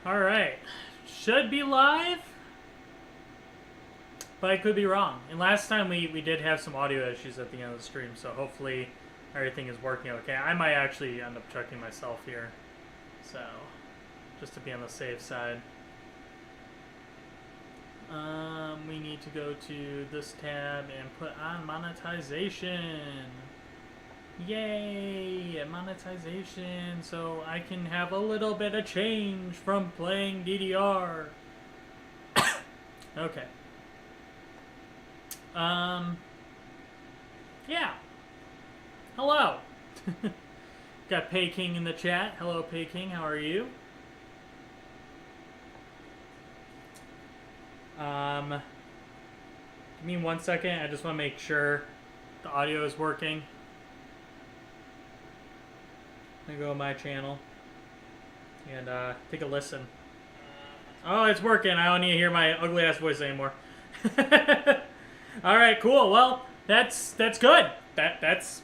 Alright. Should be live, but I could be wrong. And last time we did have some audio issues at the end of the stream, so hopefully everything is working okay. I might actually end up checking myself here, so just to be on the safe side. We need to go to this tab and put on monetization. Yay! Monetization, so I can have a little bit of change from playing DDR. Okay. Yeah. Hello. Got Peking in the chat. Hello, Peking. How are you? Give me 1 second. I just want to make sure the audio is working. I'm gonna go to my channel and take a listen. Oh, it's working. I don't need to hear my ugly ass voice anymore. All right, cool. Well, that's good. That's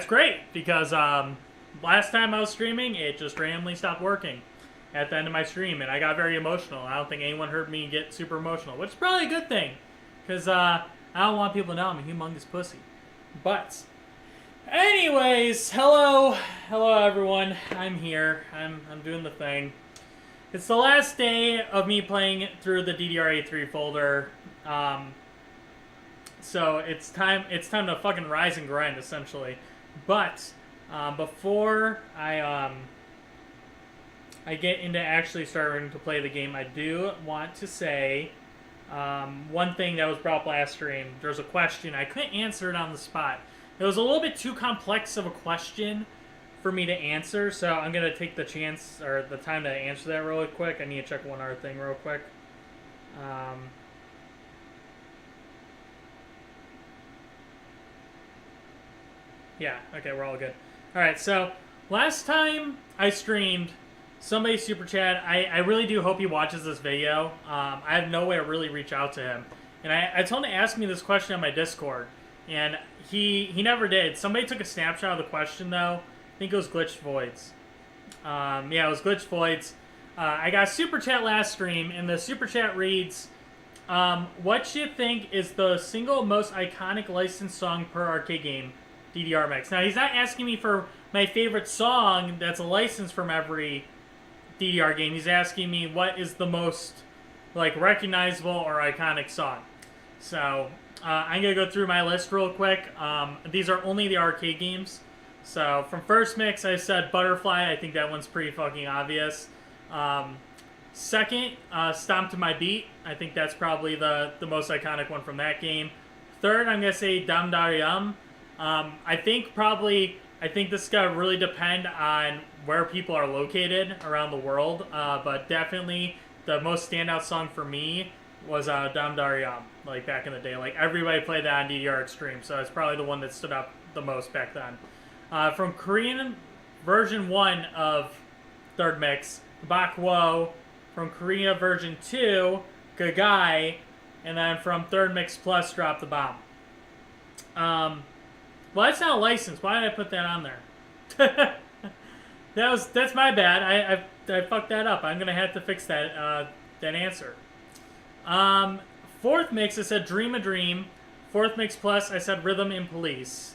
great because last time I was streaming, it just randomly stopped working at the end of my stream, and I got very emotional. I don't think anyone heard me get super emotional, which is probably a good thing because I don't want people to know I'm a humongous pussy. But anyways, hello everyone. I'm here. I'm doing the thing. It's the last day of me playing through the DDR83 folder. So it's time to fucking rise and grind, essentially. But before I get into actually starting to play the game, I do want to say one thing that was brought up last stream. There's a question. I couldn't answer it on the spot. It was a little bit too complex of a question for me to answer, so I'm going to take the chance, or the time to answer that really quick. I need to check one other thing real quick. Yeah, okay, we're all good. Alright, so last time I streamed, somebody super chat. I really do hope he watches this video. I have no way to really reach out to him. And I told him to ask me this question on my Discord. And he never did. Somebody took a snapshot of the question, though. I think it was Glitched Voids. Yeah, it was Glitched Voids. I got a super chat last stream, and the super chat reads, what do you think is the single most iconic licensed song per arcade game, DDR Mix? Now, he's not asking me for my favorite song that's a license from every DDR game. He's asking me what is the most, like, recognizable or iconic song. So, I'm going to go through my list real quick. These are only the arcade games. So, from first mix, I said Butterfly. I think that one's pretty fucking obvious. Second, Stomp to My Beat. I think that's probably the most iconic one from that game. Third, I'm going to say Dam Dariyam. I think this is going to really depend on where people are located around the world. But definitely the most standout song for me was Dam Dariyam, like back in the day. Like everybody played that on DDR Extreme, so it's probably the one that stood out the most back then. From Korean version 1 of third mix, Bak Wo. From Korea version 2, Gagai. And then from third mix plus, Drop the Bomb. Well, that's not a license. Why did I put that on there? That's my bad. I fucked that up. I'm gonna have to fix that answer. Fourth mix, I said Dream a Dream. Fourth mix plus, I said Rhythm in Police.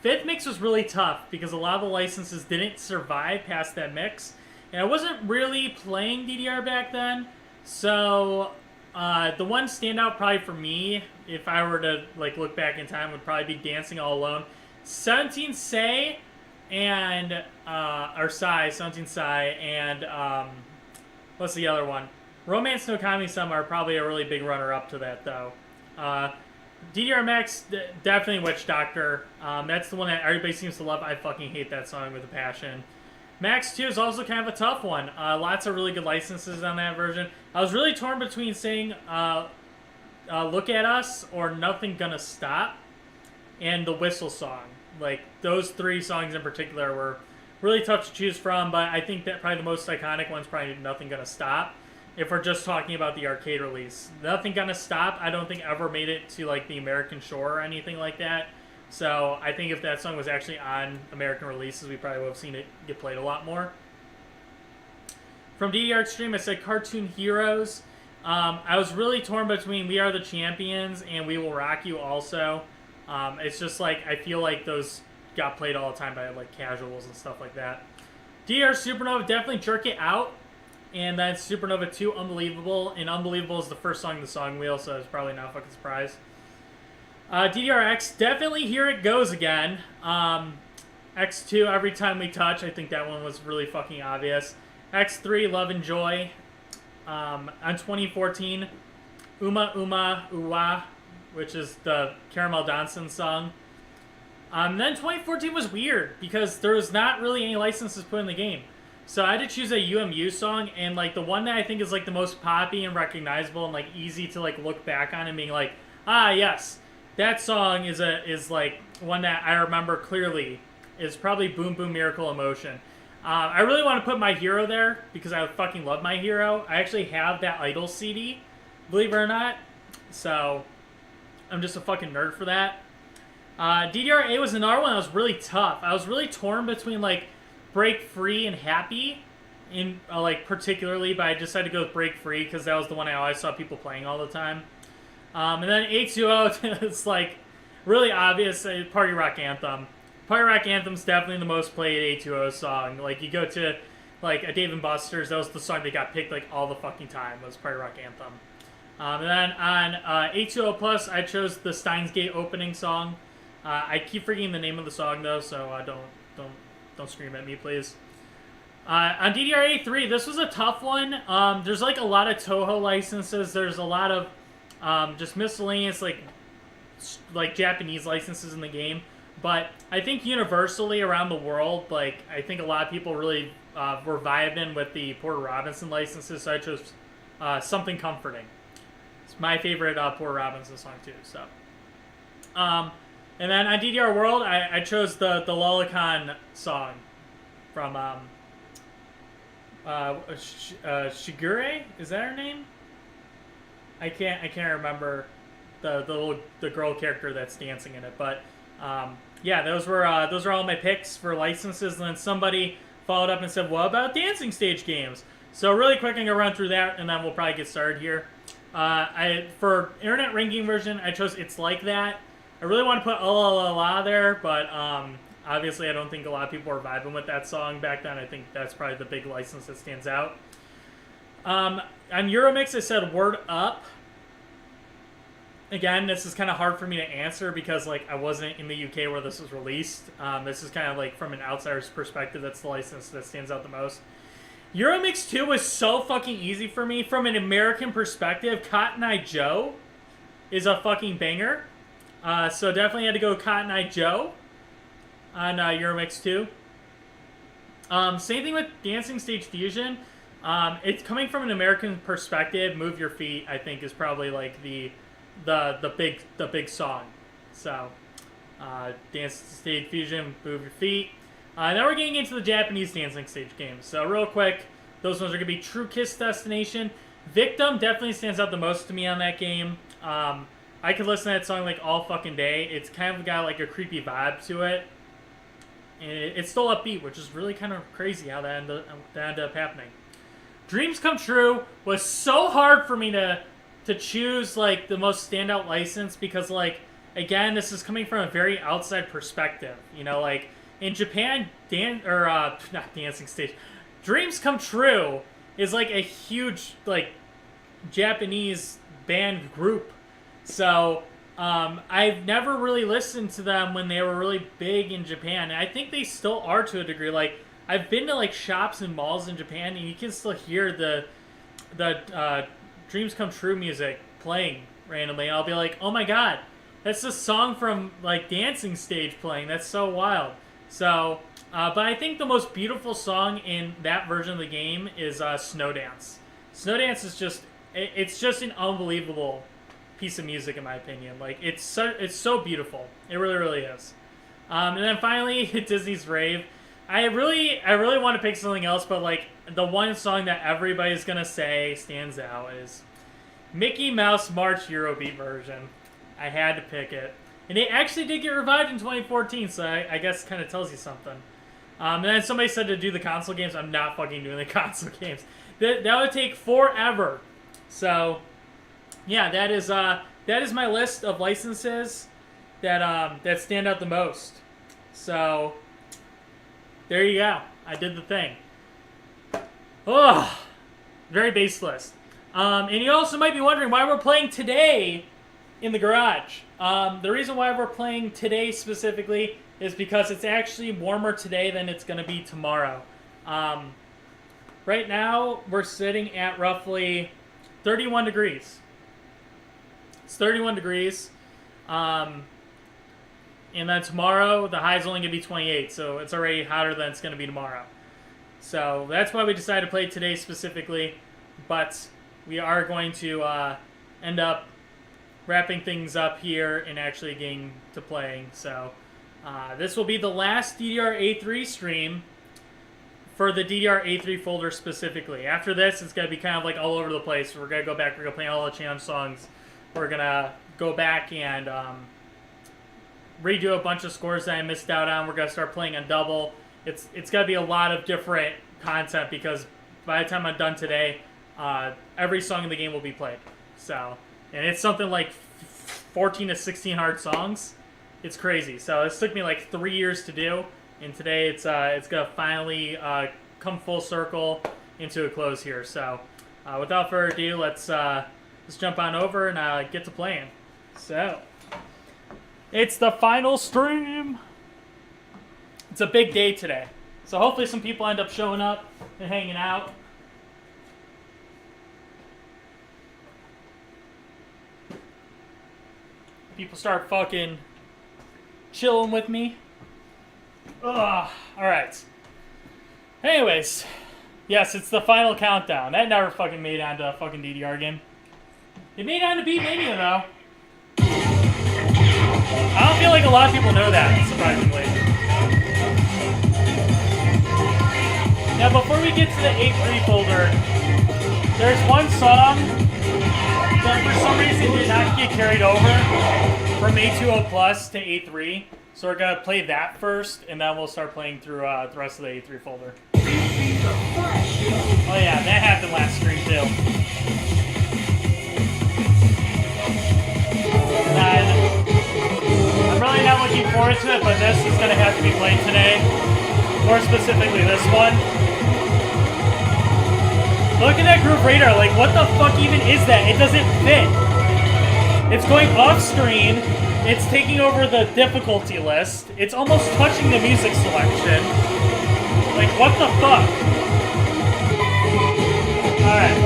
Fifth mix was really tough because a lot of the licenses didn't survive past that mix. And I wasn't really playing DDR back then. So, the one standout probably for me, if I were to like look back in time, would probably be Dancing All Alone. 17 Say and, or Psy, 17 Psy, and, what's the other one? Romance no Kami-sama are probably a really big runner-up to that, though. DDR Max, definitely Witch Doctor. That's the one that everybody seems to love. I fucking hate that song with a passion. Max 2 is also kind of a tough one. Lots of really good licenses on that version. I was really torn between saying Look at Us or Nothing Gonna Stop and the Whistle song. Like, those three songs in particular were really tough to choose from, but I think that probably the most iconic one's probably Nothing Gonna Stop. If we're just talking about the arcade release. Nothing Gonna Stop, I don't think ever made it to like the American Shore or anything like that. So I think if that song was actually on American releases, we probably would have seen it get played a lot more. From DDR Extreme, I said Cartoon Heroes. I was really torn between We Are the Champions and We Will Rock You also. It's just like, I feel like those got played all the time by like casuals and stuff like that. DDR Supernova, definitely Jerk It Out. And then Supernova 2, Unbelievable. And Unbelievable is the first song in the song wheel, so it's probably not a fucking surprise. DDRX, definitely Here It Goes Again. X2, Every Time We Touch. I think that one was really fucking obvious. X3, Love and Joy. On 2014, Uma Uma Uwa, which is the Caramel Danson song. Then 2014 was weird because there was not really any licenses put in the game. So I had to choose a UMU song, and like the one that I think is like the most poppy and recognizable and like easy to like look back on and being like, ah yes, that song is like one that I remember clearly is probably Boom Boom Miracle Emotion. I really want to put My Hero there because I fucking love My Hero. I actually have that Idol CD, believe it or not. So I'm just a fucking nerd for that. DDR8 was another one that was really tough. I was really torn between like Break Free and Happy, in like particularly, but I decided to go with Break Free because that was the one I always saw people playing all the time. And then A2O, it's like really obvious Party Rock Anthem. Party Rock Anthem's definitely the most played A2O song. Like you go to like a Dave & Buster's, that was the song that got picked like all the fucking time, was Party Rock Anthem. And then on A2O Plus, I chose the Steins Gate opening song. I keep forgetting the name of the song though, so don't scream at me, please. On DDR83, this was a tough one. There's like a lot of Toho licenses. There's a lot of just miscellaneous like Japanese licenses in the game. But I think universally around the world, like I think a lot of people really were vibing with the Porter Robinson licenses. So I chose Something Comforting. It's my favorite Porter Robinson song too. So, and then on DDR World, I chose the Lolicon song from Shigure. Is that her name? I can't remember the girl character that's dancing in it, but yeah, those were all my picks for licenses. And then somebody followed up and said, "What about dancing stage games?" So really quick, I'm gonna run through that, and then we'll probably get started here. For internet ranking version, I chose It's Like That. I really want to put La La La there, but obviously I don't think a lot of people were vibing with that song back then. I think that's probably the big license that stands out. On Euromix, I said Word Up. Again, this is kind of hard for me to answer because like I wasn't in the UK where this was released. This is kind of like from an outsider's perspective, that's the license that stands out the most. Euromix 2 was so fucking easy for me. From an American perspective, Cotton Eye Joe is a fucking banger. So definitely had to go Cotton Eye Joe on Euromix 2. Same thing with Dancing Stage Fusion. It's coming from an American perspective. Move Your Feet, I think, is probably like the big song. So Dancing Stage Fusion, Move Your Feet. Now we're getting into the Japanese dancing stage games. So real quick, those ones are gonna be True Kiss Destination. Victim definitely stands out the most to me on that game. I could listen to that song like all fucking day. It's kind of got like a creepy vibe to it. And it's still upbeat, which is really kind of crazy how that ended up happening. Dreams Come True was so hard for me to choose like the most standout license because like, again, this is coming from a very outside perspective. You know, like in Japan, not Dancing Stage, Dreams Come True is like a huge like Japanese band group. So I've never really listened to them when they were really big in Japan. And I think they still are to a degree. Like I've been to like shops and malls in Japan, and you can still hear the Dreams Come True music playing randomly. And I'll be like, oh my god, that's the song from like Dancing Stage playing. That's so wild. So, but I think the most beautiful song in that version of the game is Snow Dance. Snow Dance is it's just an unbelievable piece of music in my opinion. Like it's so beautiful. It really, really is. And then finally, Disney's Rave. I really want to pick something else, but like the one song that everybody's gonna say stands out is Mickey Mouse March Eurobeat version. I had to pick it. And it actually did get revived in 2014, so I guess kind of tells you something. And then somebody said to do the console games. I'm not fucking doing the console games. that would take forever. So, yeah, that is my list of licenses that stand out the most. So, there you go. I did the thing. Oh, very base list. And you also might be wondering why we're playing today in the garage. The reason why we're playing today specifically is because it's actually warmer today than it's going to be tomorrow. Right now, we're sitting at roughly 31 degrees. It's 31 degrees. And then tomorrow, the high's only going to be 28, so it's already hotter than it's going to be tomorrow. So that's why we decided to play today specifically. But we are going to end up wrapping things up here and actually getting to playing. So this will be the last DDR-A3 stream for the DDR-A3 folder specifically. After this, it's going to be kind of like all over the place. We're going to go back, we're going to play all the challenge songs. We're going to go back and redo a bunch of scores that I missed out on. We're going to start playing on double. It's going to be a lot of different content because by the time I'm done today, every song in the game will be played. So, and it's something like 14 to 16 hard songs. It's crazy. So this took me like 3 years to do, and today it's gonna finally come full circle into a close here. So, without further ado, let's jump on over and get to playing. So, it's the final stream. It's a big day today, so hopefully some people end up showing up and hanging out. People start fucking chilling with me. Ugh. Alright. Anyways. Yes, it's the final countdown. That never fucking made it onto a fucking DDR game. It made it onto Beatmania, though. I don't feel like a lot of people know that, surprisingly. Now, before we get to the A3 folder, there's one song that for some reason did not get carried over from A20 Plus to A3. So we're going to play that first, and then we'll start playing through the rest of the A3 folder. Oh yeah, that happened last stream too. I'm really not looking forward to it, but this is going to have to be played today. More specifically, this one. Look at that Groove Radar, like what the fuck even is that? It doesn't fit. It's going off screen. It's taking over the difficulty list. It's almost touching the music selection. Like, what the fuck? Alright.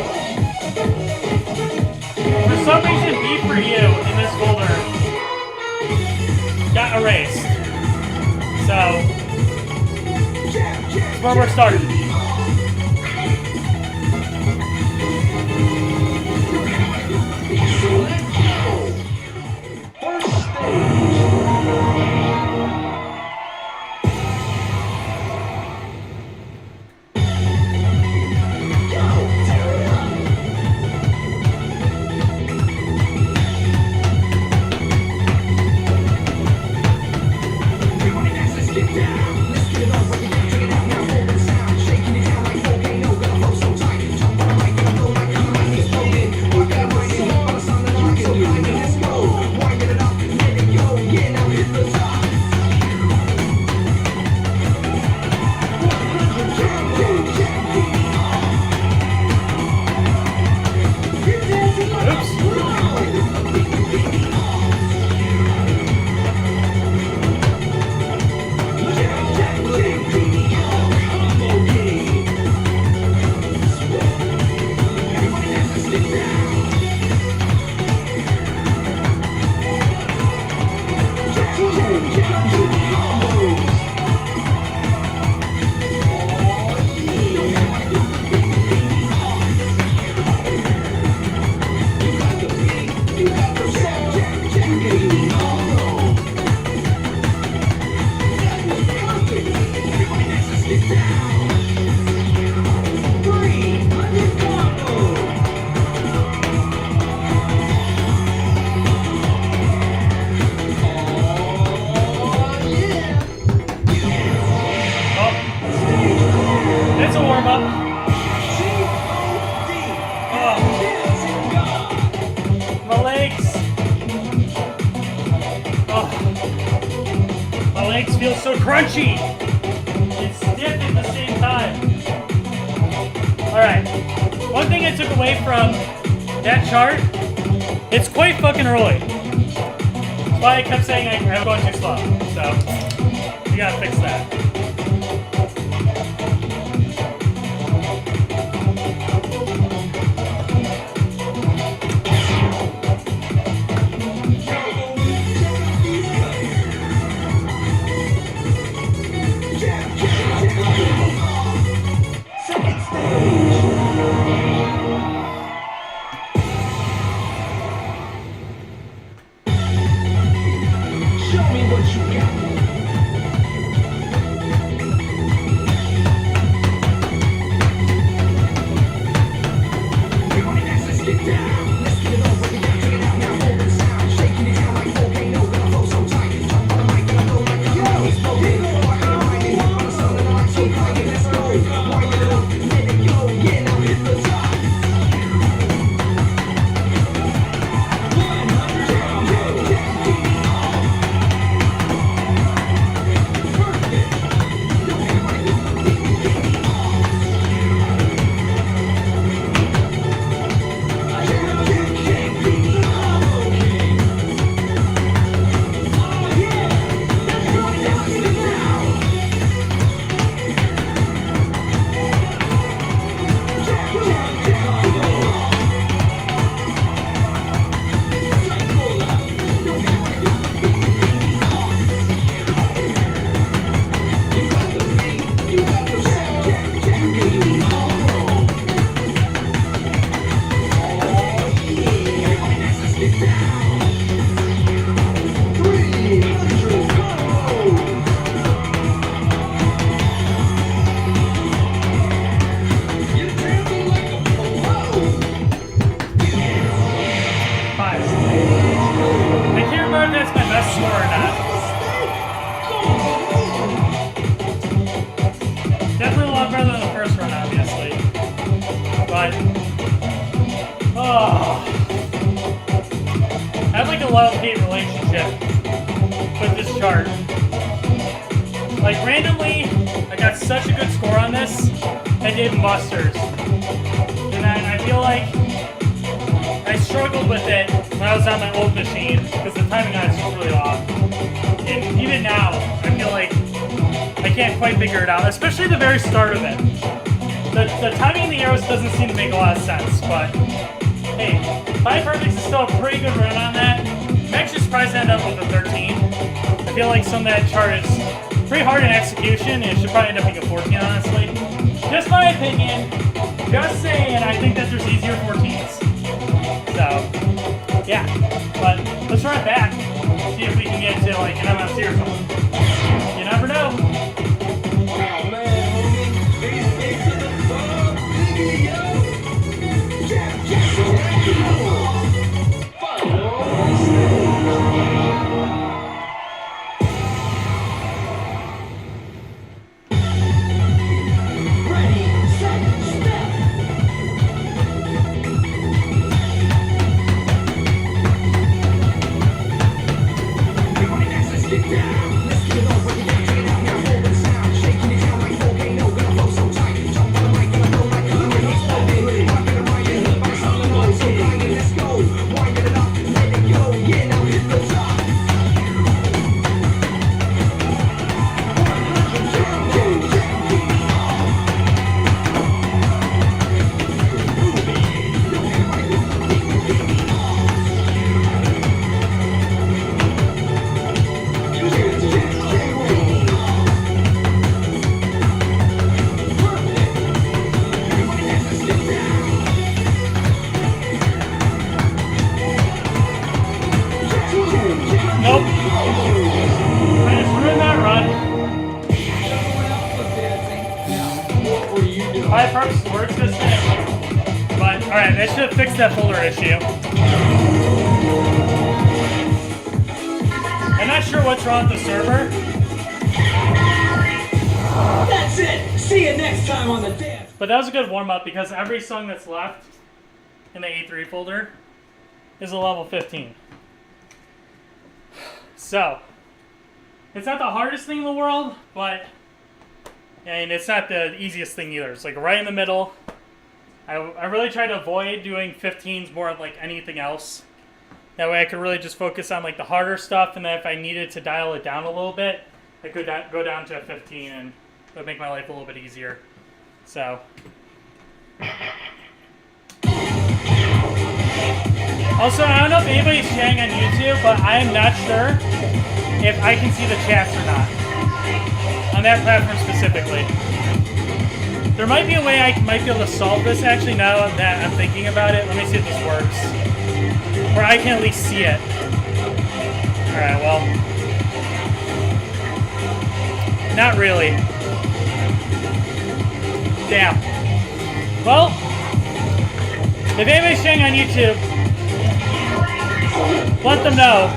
For some reason, B for You in this folder got erased. So, that's where we're starting. feels so crunchy. It's stiff at the same time. Alright. One thing I took away from that chart, it's quite fucking early. That's why I kept saying I'm going too slow. So, we gotta fix that. Love-hate relationship with this chart. Like, randomly, I got such a good score on this, and did musters. And then I feel like I struggled with it when I was on my old machine, because the timing on it's just really off. And even now, I feel like I can't quite figure it out, especially the very start of it. The timing of the arrows doesn't seem to make a lot of sense, but hey, 5 perfects is still a pretty good run on that. I'm actually surprised to end up with a 13. I feel like some of that chart is pretty hard in execution, and it should probably end up being a 14, honestly. Just my opinion. Just saying, I think that there's easier 14s. So, yeah. But let's run it back. See if we can get to like an MFC or something. You never know. Nope. I just ruined that run. 5 perfects works this thing. But, alright, that should have fixed that folder issue. I'm not sure what's wrong with the server. That's it! See you next time on the dance! But that was a good warm-up because every song that's left in the A3 folder is a level 15. So, It's not the hardest thing in the world, but and it's not the easiest thing either. It's like right in the middle. I really try to avoid doing 15s more of like anything else. That way I could really just focus on like the harder stuff, and then if I needed to dial it down a little bit, I could go down to a 15, and it would make my life a little bit easier. So. Also, I don't know if anybody's chatting on YouTube, but I am not sure if I can see the chats or not. On that platform specifically. There might be a way I might be able to solve this actually now that I'm thinking about it. Let me see if this works. Or I can at least see it. Alright, well. Not really. Damn. Well, if anybody's chatting on YouTube, let them know.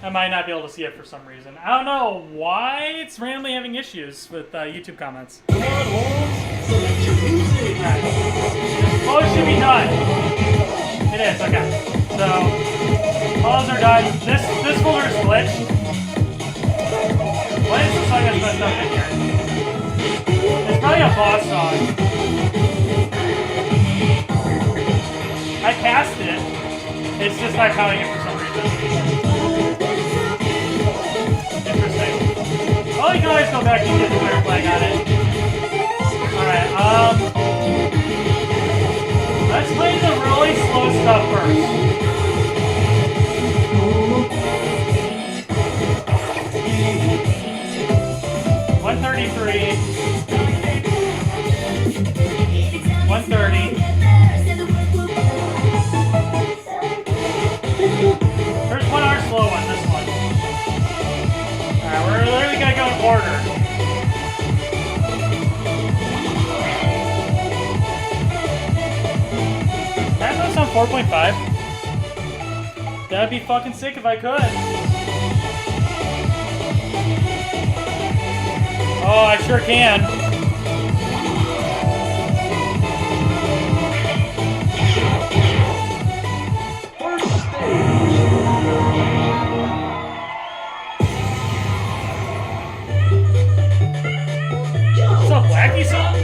I might not be able to see it for some reason. I don't know why it's randomly having issues with YouTube comments. Alright. Close should be done. It is, okay. So, calls are done. This folder is glitched. Why is the song that's messed up in here? It's probably a boss song. I passed it. It's just not counting it for some reason. Interesting. Well, you can always go back and get the winner flag on it. Alright, let's play the really slow stuff first. 133. 130. There's 1 hour slow one, this one. Alright, we're literally gonna go in order. Can I put this on 4.5? That'd be fucking sick if I could. Oh, I sure can. What's up, Wacky song?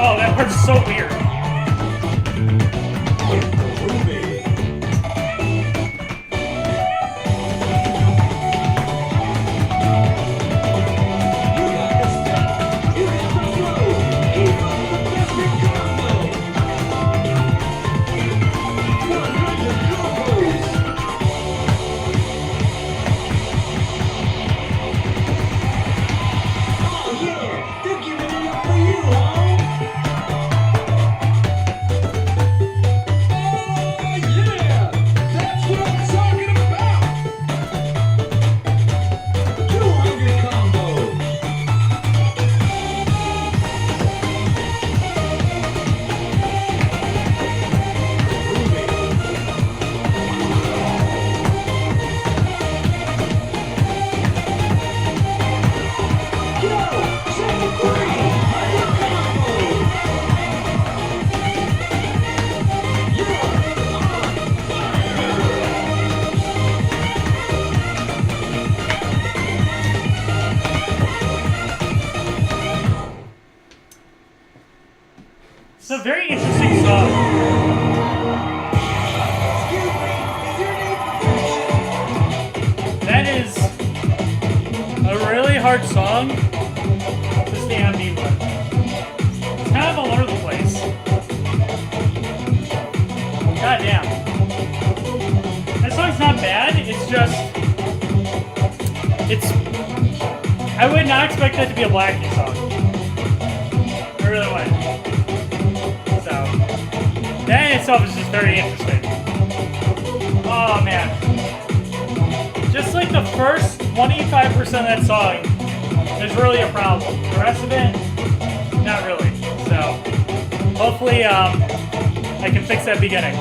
Oh, that part's so weird. It's a very interesting song. That is a really hard song to stay on beat with. It's kind of all over the place. God damn. That song's not bad, it's just... I would not expect that to be a Blackie song. I really would. That in itself is just very interesting. first 25% of that song is really a problem. The rest of it, not really. So hopefully I can fix that beginning.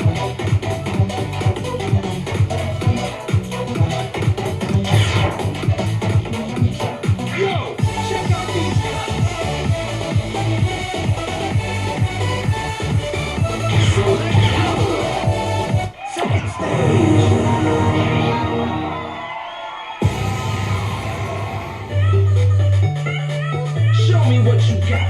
Yo, check out these cuts. So let's go. Second stage. Show me what you got.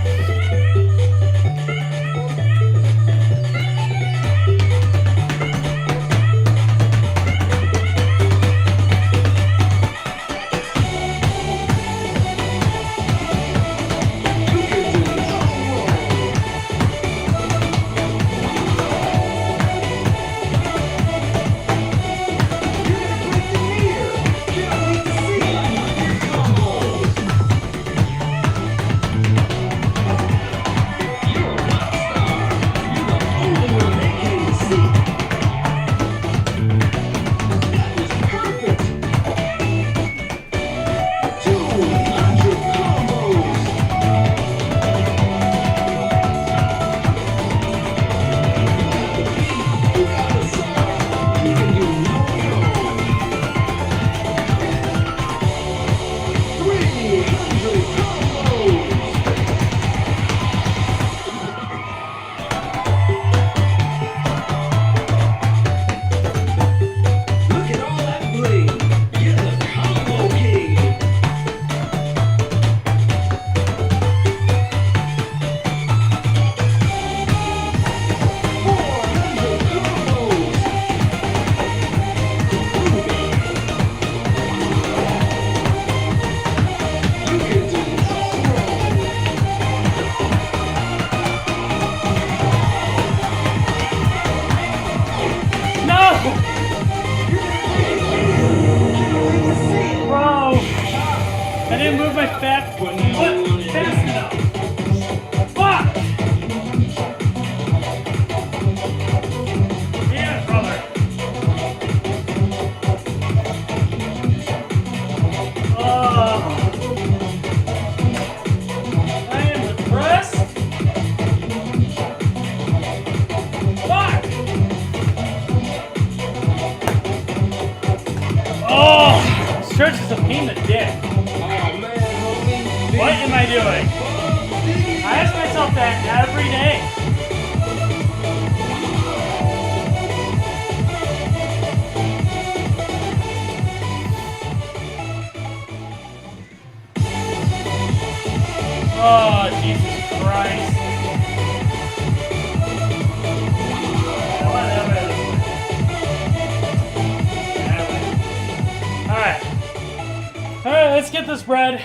I didn't move my fat foot fast enough. Fuck! Yeah, brother. Oh. I am depressed. Fuck! Oh! This church is a pain in the dick. What am I doing? I ask myself that every day. Oh, Jesus Christ. Alright. Alright, let's get this bread.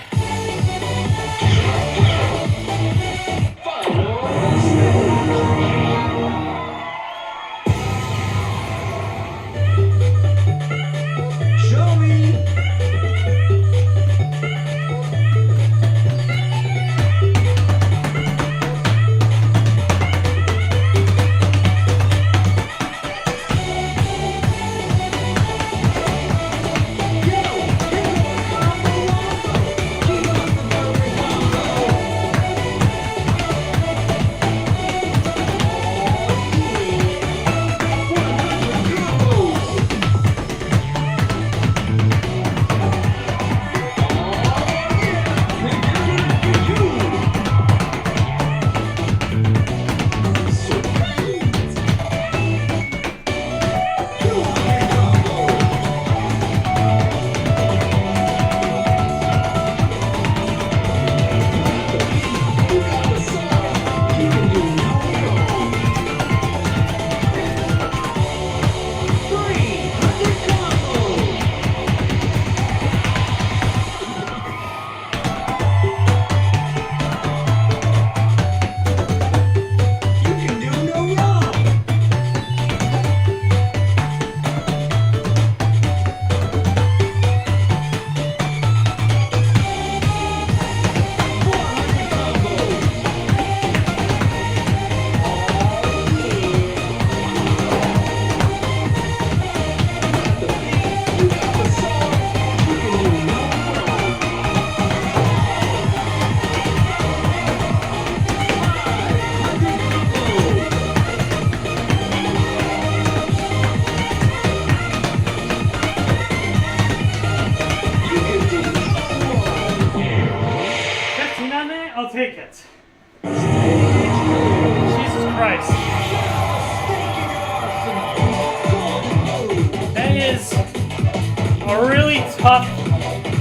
a really tough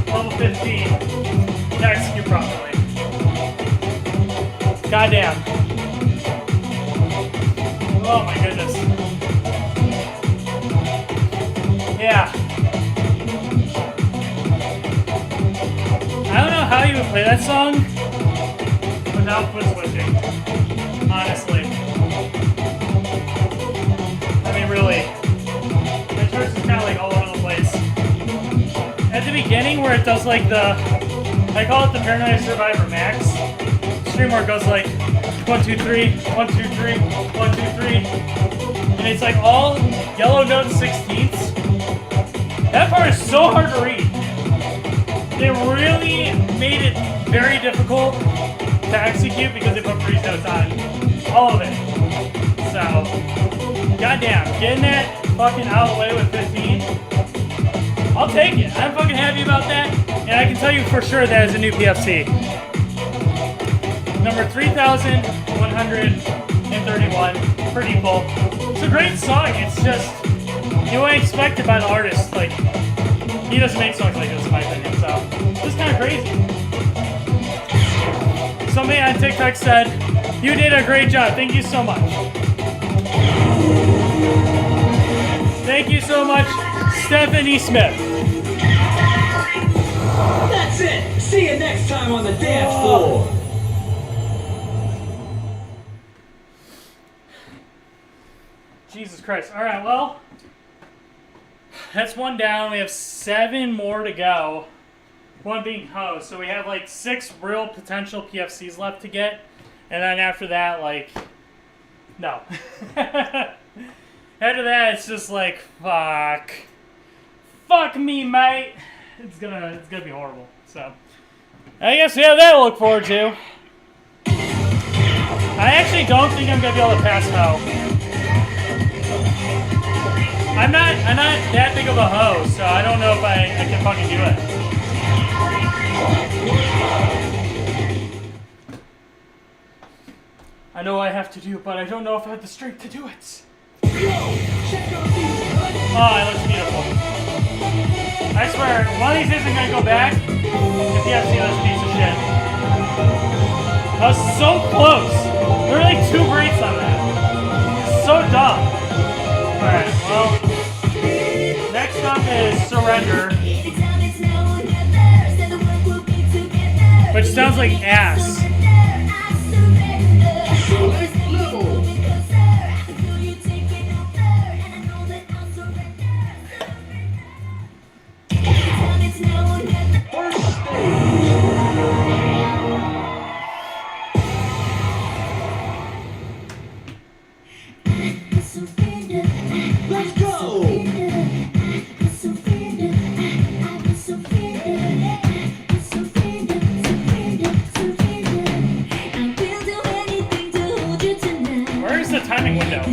level 15 to execute properly. Goddamn. Oh my goodness. Yeah. I don't know how you would play that song without foot switching. Honestly. I mean, really. The church is kind of like all over the place. At the beginning, where it does like I call it the Paranoid Survivor Max. Stream where it goes like 1, 2, 3, 1, 2, 3, 1, 2, 3. And it's like all yellow note 16ths. That part is so hard to read. They really made it very difficult to execute because they put freeze notes on all of it. So, goddamn, getting that fucking out of the way with 15, I'll take it. I'm fucking happy about that, and I can tell you for sure that is a new PFC. Number 3,131 for default. It's a great song. It's just you wouldn't expect it by the artist. Like, he doesn't make songs like this, in my opinion. So it's kind of crazy. Somebody on TikTok said, "You did a great job. Thank you so much." Thank you so much, Stephanie Smith. That's it. See you next time on the dance floor. Jesus Christ. All right, well, that's one down. We have 7 more to go. One being host. So we have like 6 real potential PFCs left to get. And then after that, like, no. After that, it's just like, fuck. Fuck me, mate. It's gonna be horrible. So, I guess we have that to look forward to. I actually don't think I'm gonna be able to pass Ho. I'm not that big of a hoe, so I don't know if I can fucking do it. I know I have to do it, but I don't know if I have the strength to do it. Oh, it looks beautiful. I swear, one of these days I'm gonna go back if you have seen this piece of shit. I was so close. There were like 2 breaks on that. It's so dumb. Alright, well, next up is Surrender. Which sounds like ass. Let's go! Where's the timing window?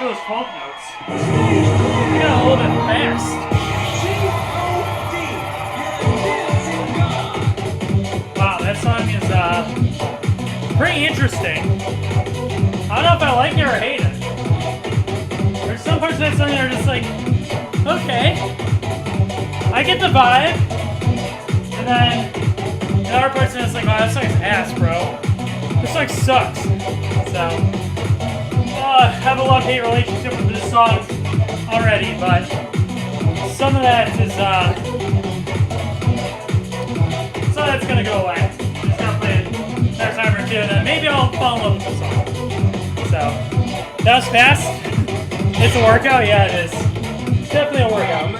Those 12 notes. You gotta hold it fast. Wow, that song is pretty interesting. I don't know if I like it or hate it. parts of that song are just like, okay, I get the vibe, and then the other parts of it's like, oh, that song's ass, bro. This song sucks. So, I have a love-hate relationship with this song already, but some of that is, some of that's gonna go away. Just gonna play it next time or two, and then maybe I'll fall in love with the song. So, that was fast. It's a workout? Yeah, it is. It's definitely a workout.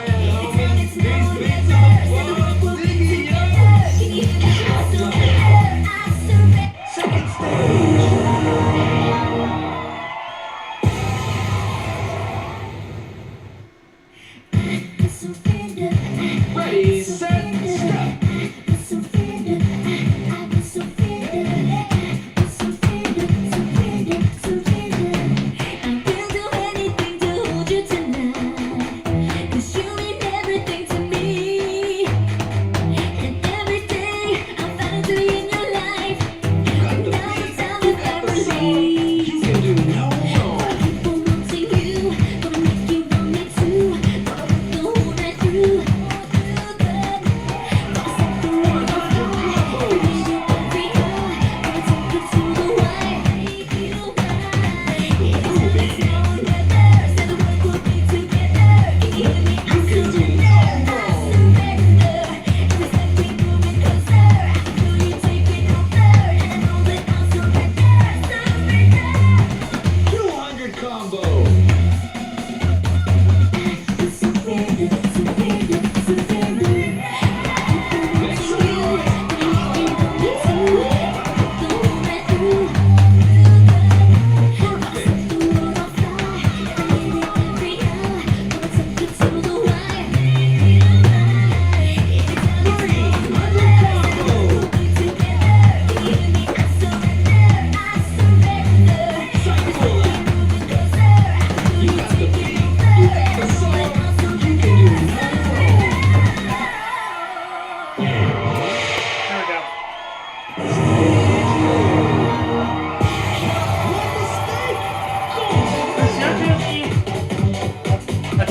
Ready, set, stop.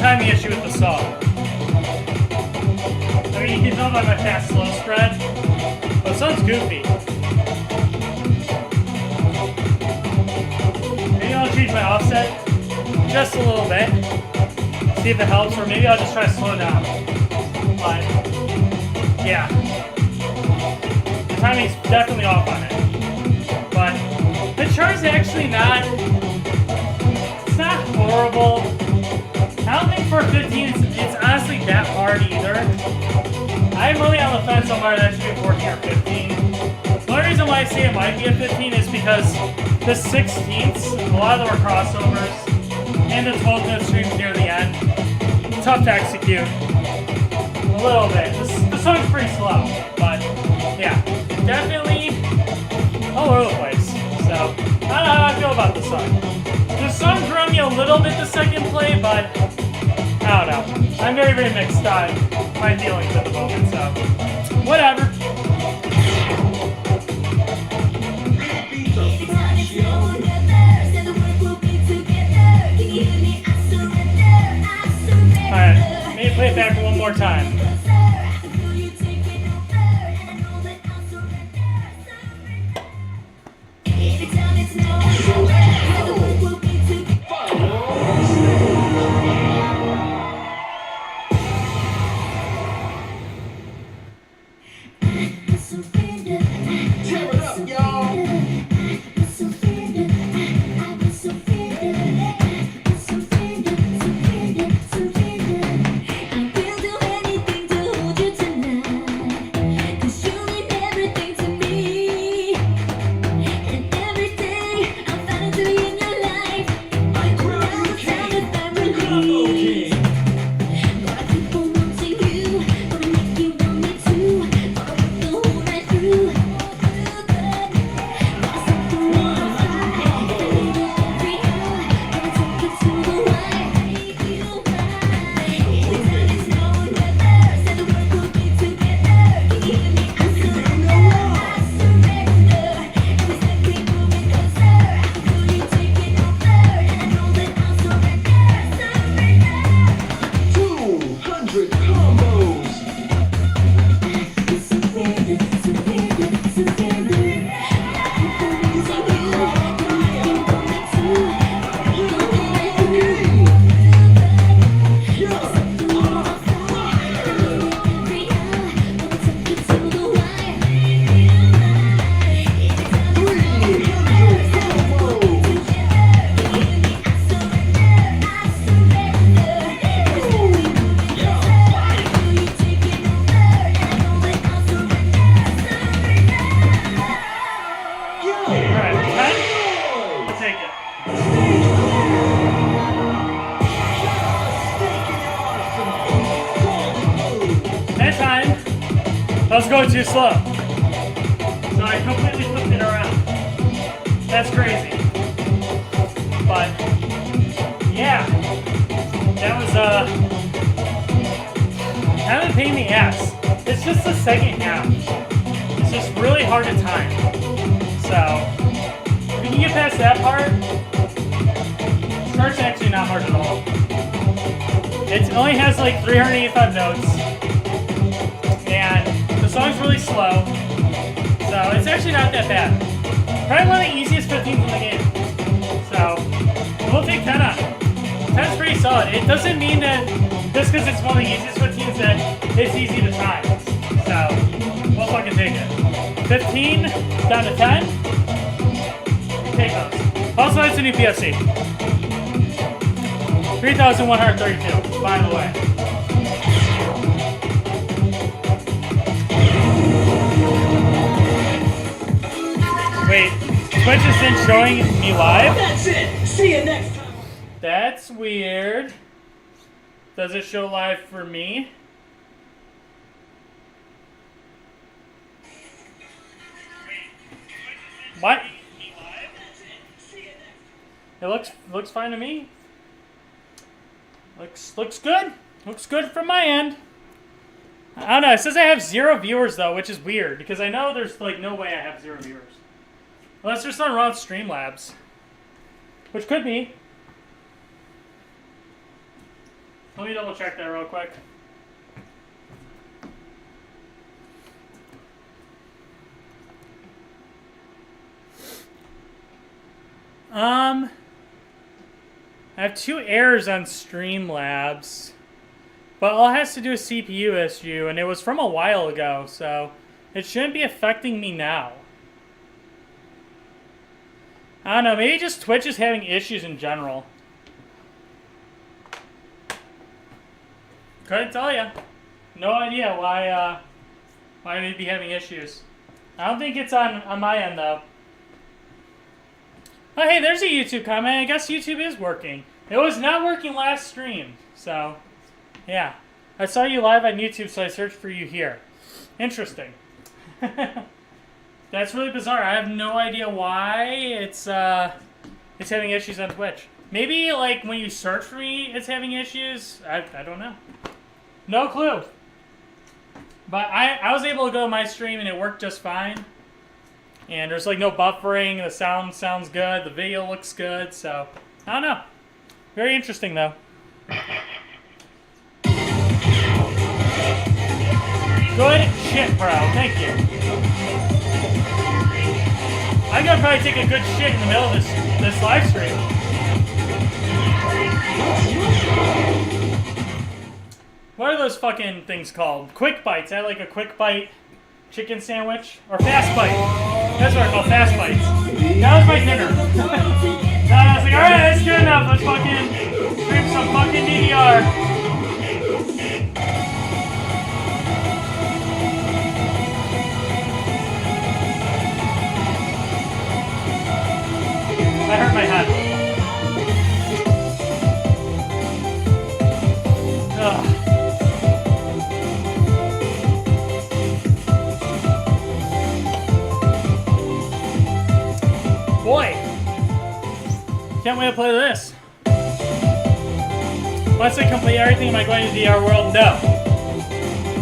Timing issue with the song. I mean, you can tell by my fast-slow spread, but the song's goofy. Maybe I'll change my offset just a little bit, see if it helps, or maybe I'll just try to slow down. But, yeah. The timing's definitely off on it. But, the chart's actually not, it's not horrible. I don't think for 15 it's honestly that hard either. I'm really on the fence on whether that should be a 14 or 15. The only reason why I say it might be a 15 is because the 16ths, a lot of them are crossovers, and the 12th note streams near the end. Tough to execute. A little bit. The song's pretty slow, but yeah, definitely all over the place. So, I don't know how I feel about the song. The song drew me a little bit the second play, but I don't know. I'm very, very mixed on my feelings at the moment, so whatever. Alright, maybe play it back one more time. Alright, 10? I'll take it. That time, I was going too slow. So I completely flipped it around. That's crazy. But, yeah. That was, kind of a pain in the ass. It's just the second half. It's just really hard to time. So, if you can get past that part, start's actually not hard at all. It only has like 385 notes. And the song's really slow. So, it's actually not that bad. Probably one of the easiest 15s in the game. So, we'll take 10 on it. 10's pretty solid. It doesn't mean that just because it's one of the easiest 15s that it's easy to time. So, we'll fucking take it. 15 down to 10. Take those. Also, it's a new PFC. 3,132, by the way. Wait, Twitch isn't showing me live? That's it. See you next time. That's weird. Does it show live for me? What? It looks fine to me. Looks good. Looks good from my end. I don't know. It says I have 0 viewers though, which is weird because I know there's like no way I have 0 viewers. Unless there's something wrong with Streamlabs. Which could be. Let me double check that real quick. I have 2 errors on Streamlabs. But all it has to do is CPU issue, and it was from a while ago, so it shouldn't be affecting me now. I don't know, maybe just Twitch is having issues in general. Couldn't tell ya. No idea why we'd be having issues. I don't think it's on my end though. Oh hey, there's a YouTube comment. I guess YouTube is working. It was not working last stream, so yeah. I saw you live on YouTube, so I searched for you here. Interesting. That's really bizarre. I have no idea why it's having issues on Twitch. Maybe like when you search for me, it's having issues. I don't know. No clue. But I was able to go to my stream and it worked just fine. And there's like no buffering. The sound sounds good. The video looks good. So I don't know. Very interesting though. Good shit, bro. Thank you. I gotta probably take a good shit in the middle of this live stream. What are those fucking things called? Quick bites. I had like a quick bite chicken sandwich. Or fast bite. That's what I call fast bites. That was my dinner. I was like, alright, that's good enough. Let's fucking stream some fucking DDR. I hurt my head. Ugh. Boy, can't wait to play this. Once I complete everything, am I going to DR World? No.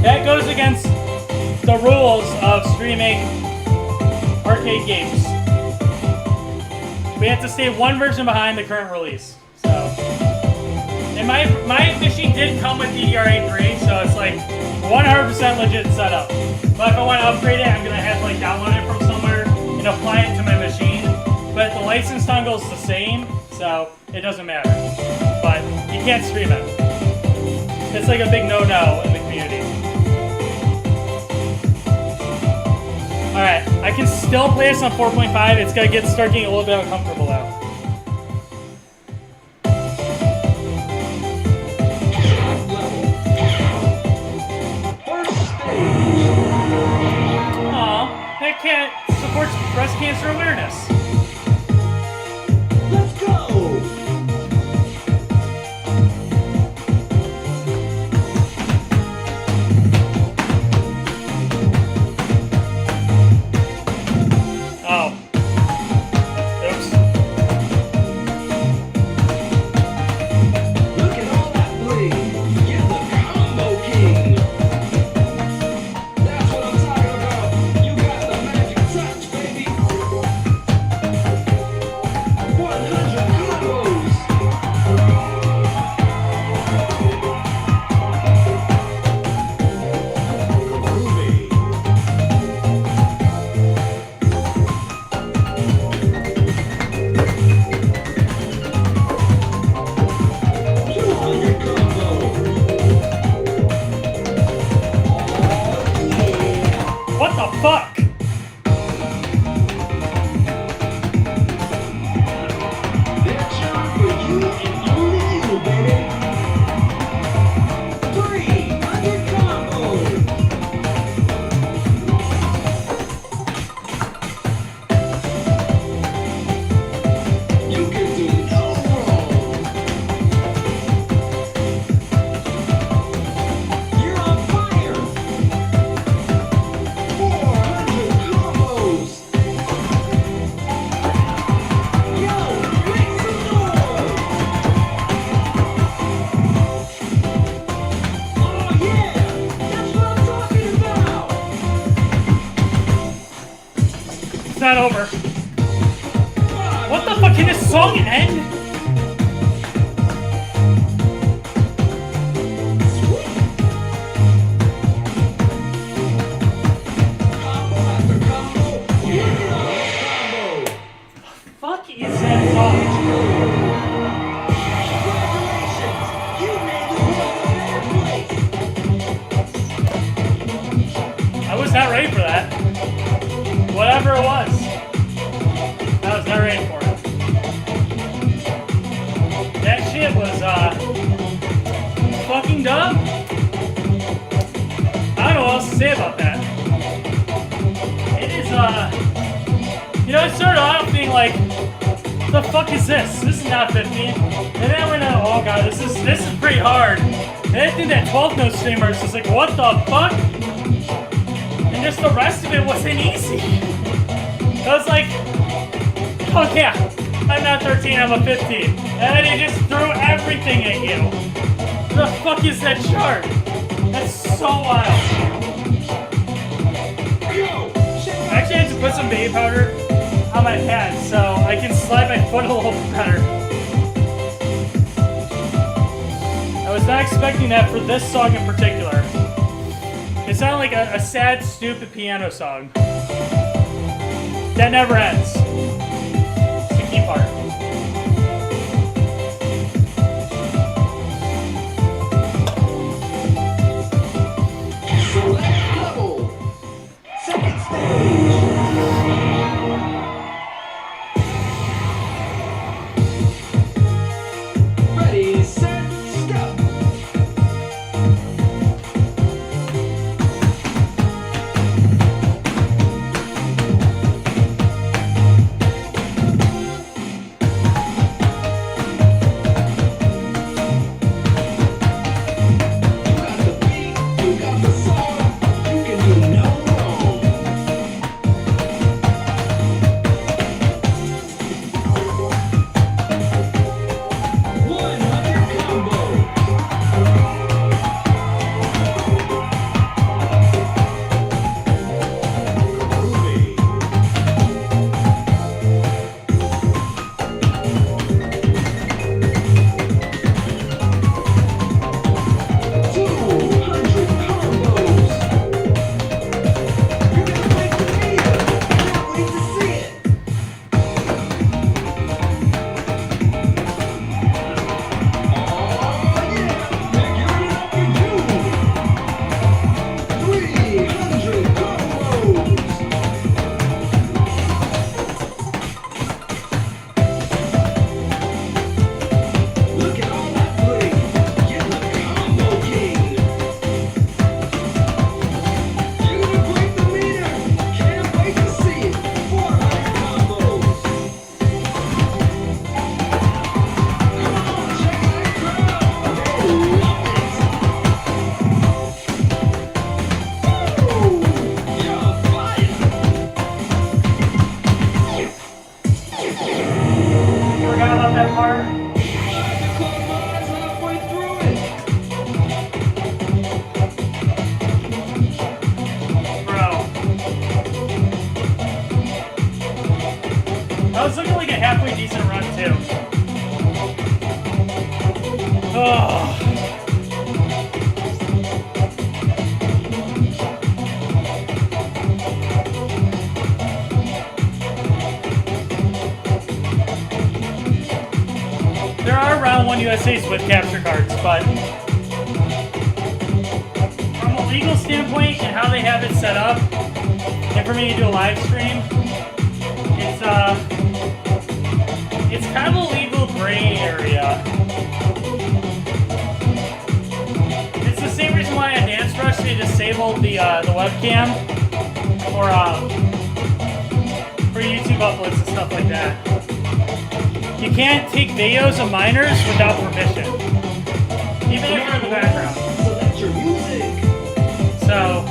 That goes against the rules of streaming arcade games. We have to stay one version behind the current release. So, and my machine did come with DDR8.3, so it's like 100% legit setup. But if I want to upgrade it, I'm gonna have to like download it from somewhere and apply it to my machine. But the license dongle is the same, so it doesn't matter. But you can't stream it. It's like a big no-no in the community. Alright, I can still play this on 4.5. It's gonna start getting a little bit uncomfortable though. Aw, that cat supports breast cancer awareness. not over. What the fuck? Can this song end? Fuck is that song? I was not ready for that. Whatever it was. I was not ready for it. That shit was, fucking dumb. I don't know what else to say about that. It is, you know, it started off being like, the fuck is this? This is not 15. And then I went out, oh god, this is pretty hard. And I think that 12 note streamer is just like, what the fuck? And just the rest of it wasn't easy. I was like, oh yeah, I'm not 13, I'm a 15. And then he just threw everything at you. The fuck is that chart? That's so wild. Actually, I had to put some baby powder on my pants so I can slide my foot a little better. I was not expecting that for this song in particular. It sounded like a sad, stupid piano song. That never ends. It's the key part. Select level. Second stage. Ready, set, stop. That was looking like a halfway decent run, too. Oh. There are round 1 USAs with capture cards, but from a legal standpoint and how they have it set up, and for me to do a live stream, it's kind of a legal gray area. It's the same reason why at Dance Rush they disabled the webcam for YouTube uploads and stuff like that. You can't take videos of minors without permission, even if you're in the background. Select your music. So,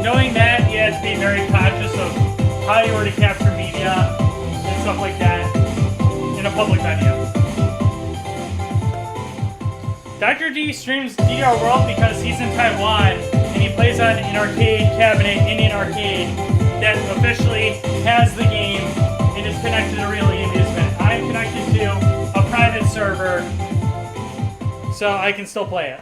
knowing that, you have to be very conscious of how you were to capture media and stuff like that in a public venue. Dr. D streams DDR World because he's in Taiwan and he plays on an arcade cabinet in an arcade that officially has the game connected to Real Amusement. I'm connected to a private server, so I can still play it.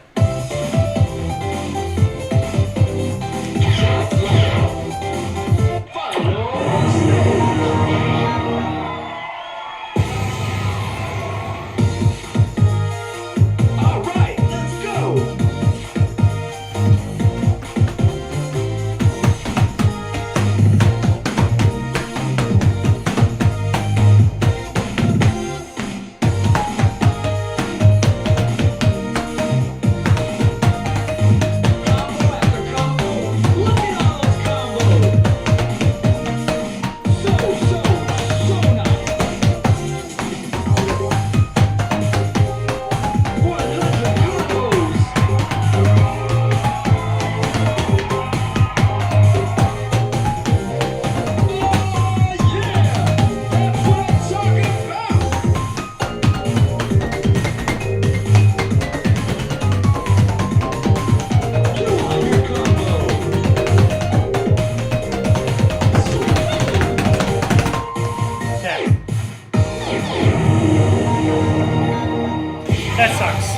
That sucks.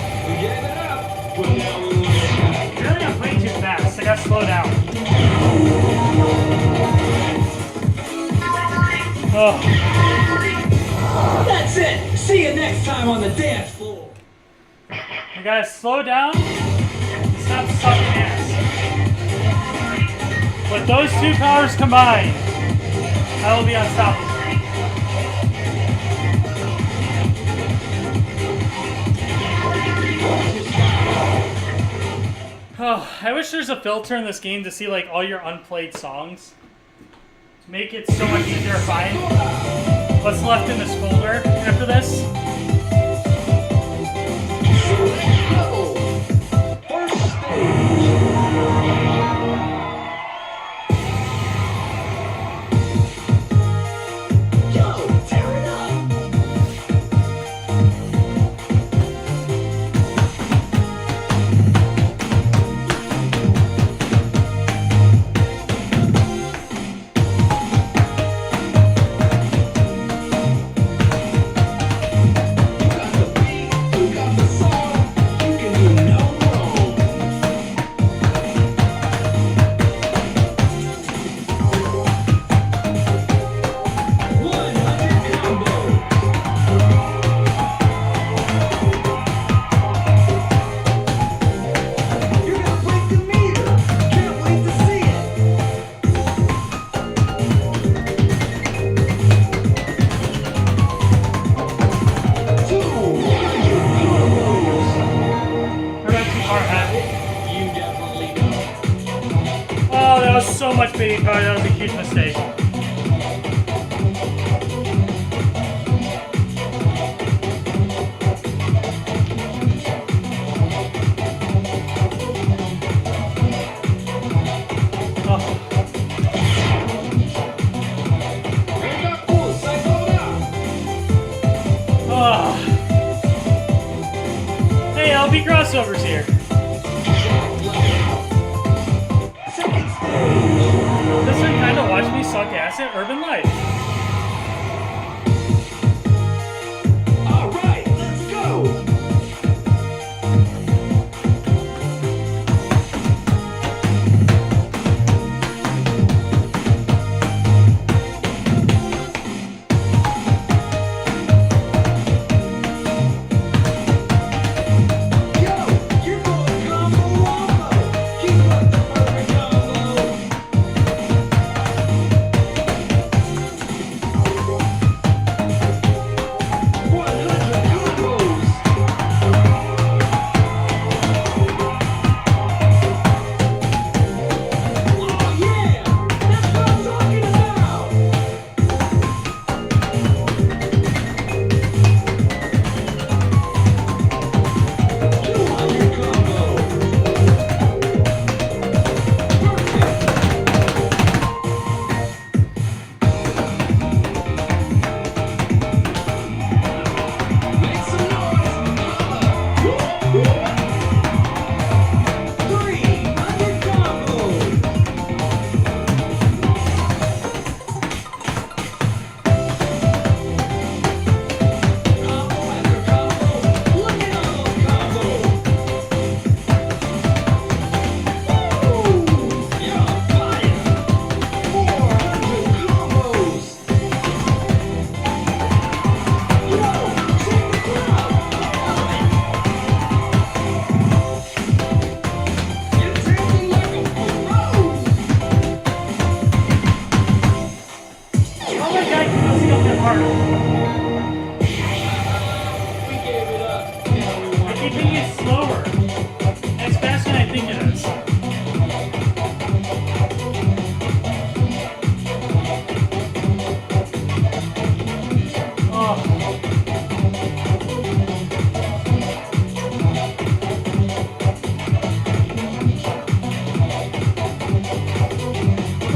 Really, I'm playing too fast. I gotta slow down. Oh. That's it. See you next time on the dance floor. You gotta slow down and stop sucking ass. With those two powers combined, I will be unstoppable. Oh, I wish there's a filter in this game to see like all your unplayed songs. To make it so much easier to find what's left in this folder after this. First stage. Yo, tear it up. So much baby power, that was a huge mistake. Oh. Hey, LB crossovers here. This one kind of watched me suck ass at Urban Life. All right, let's go. keep thinking it's slower. It's faster than I think it is. Oh.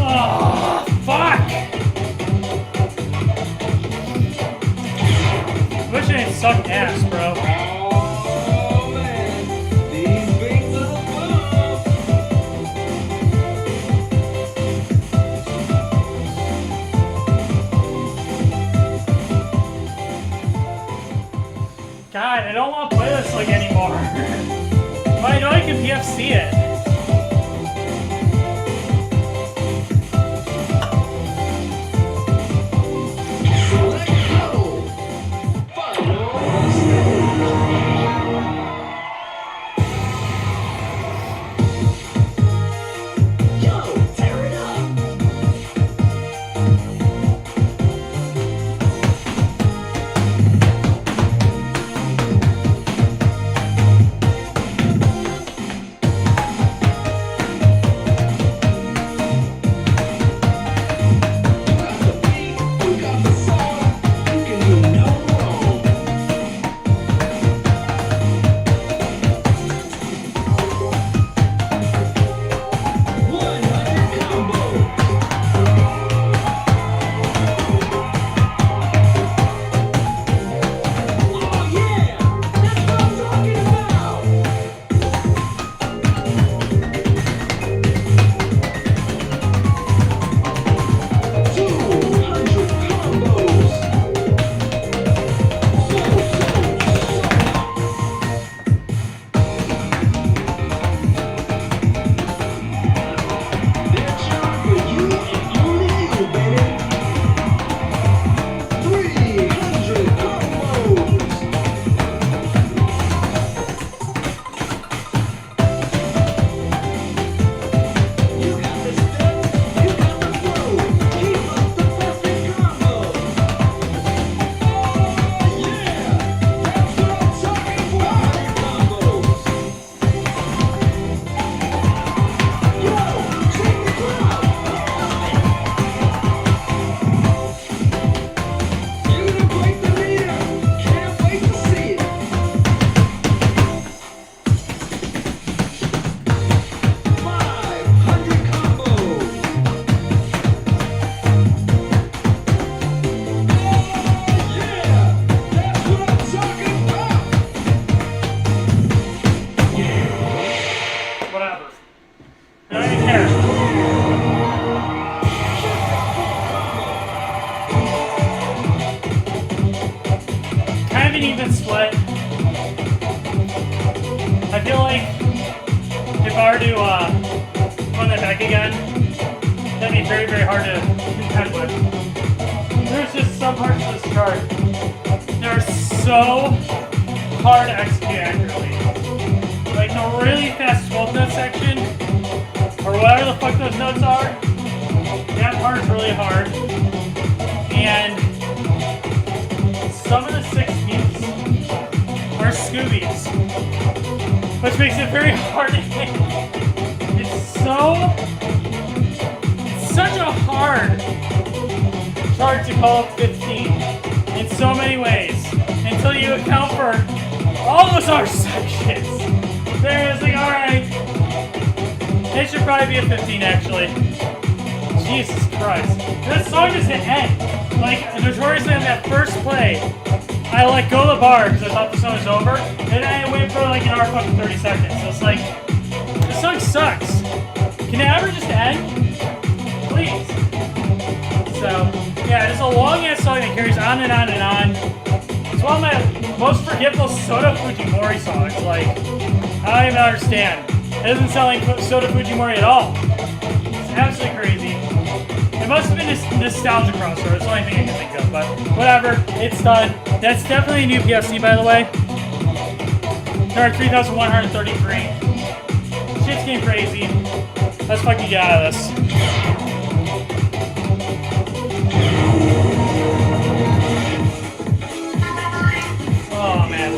Oh, fuck! Wish I didn't suck ass, bro. Oh man, these beats are God, I don't want to play this like anymore. Well, I know I can PFC it. I feel like if I were to run that back again, that'd be very, very hard to contend with. There's just some parts of this chart that are so hard to execute accurately. Like the really fast 12 note section, or whatever the fuck those notes are, that part is really hard. And some of the 6 mutes are Scoobies, which makes it very hard to hit. It's such a hard chart to call 15 in so many ways until you account for all those other sections. There it's like, alright, it should probably be a 15 actually. Jesus Christ. This song doesn't end. Like, notoriously on that first play, I let go of the bar because I thought the song was over, and then I went for like an hour fucking 30 seconds. So it's like, this song sucks. Can it ever just end? Please. So, yeah, it's a long ass song that carries on and on and on. It's one of my most forgetful Sota Fujimori songs. Like, I don't even understand. It doesn't sound like Sota Fujimori at all. It's absolutely crazy. It must have been a nostalgia crossover. It's the only thing I can think of, but whatever. It's done. That's definitely a new PFC, by the way. There are 3,133. Shit's getting crazy. Let's fucking get out of this. Oh, man.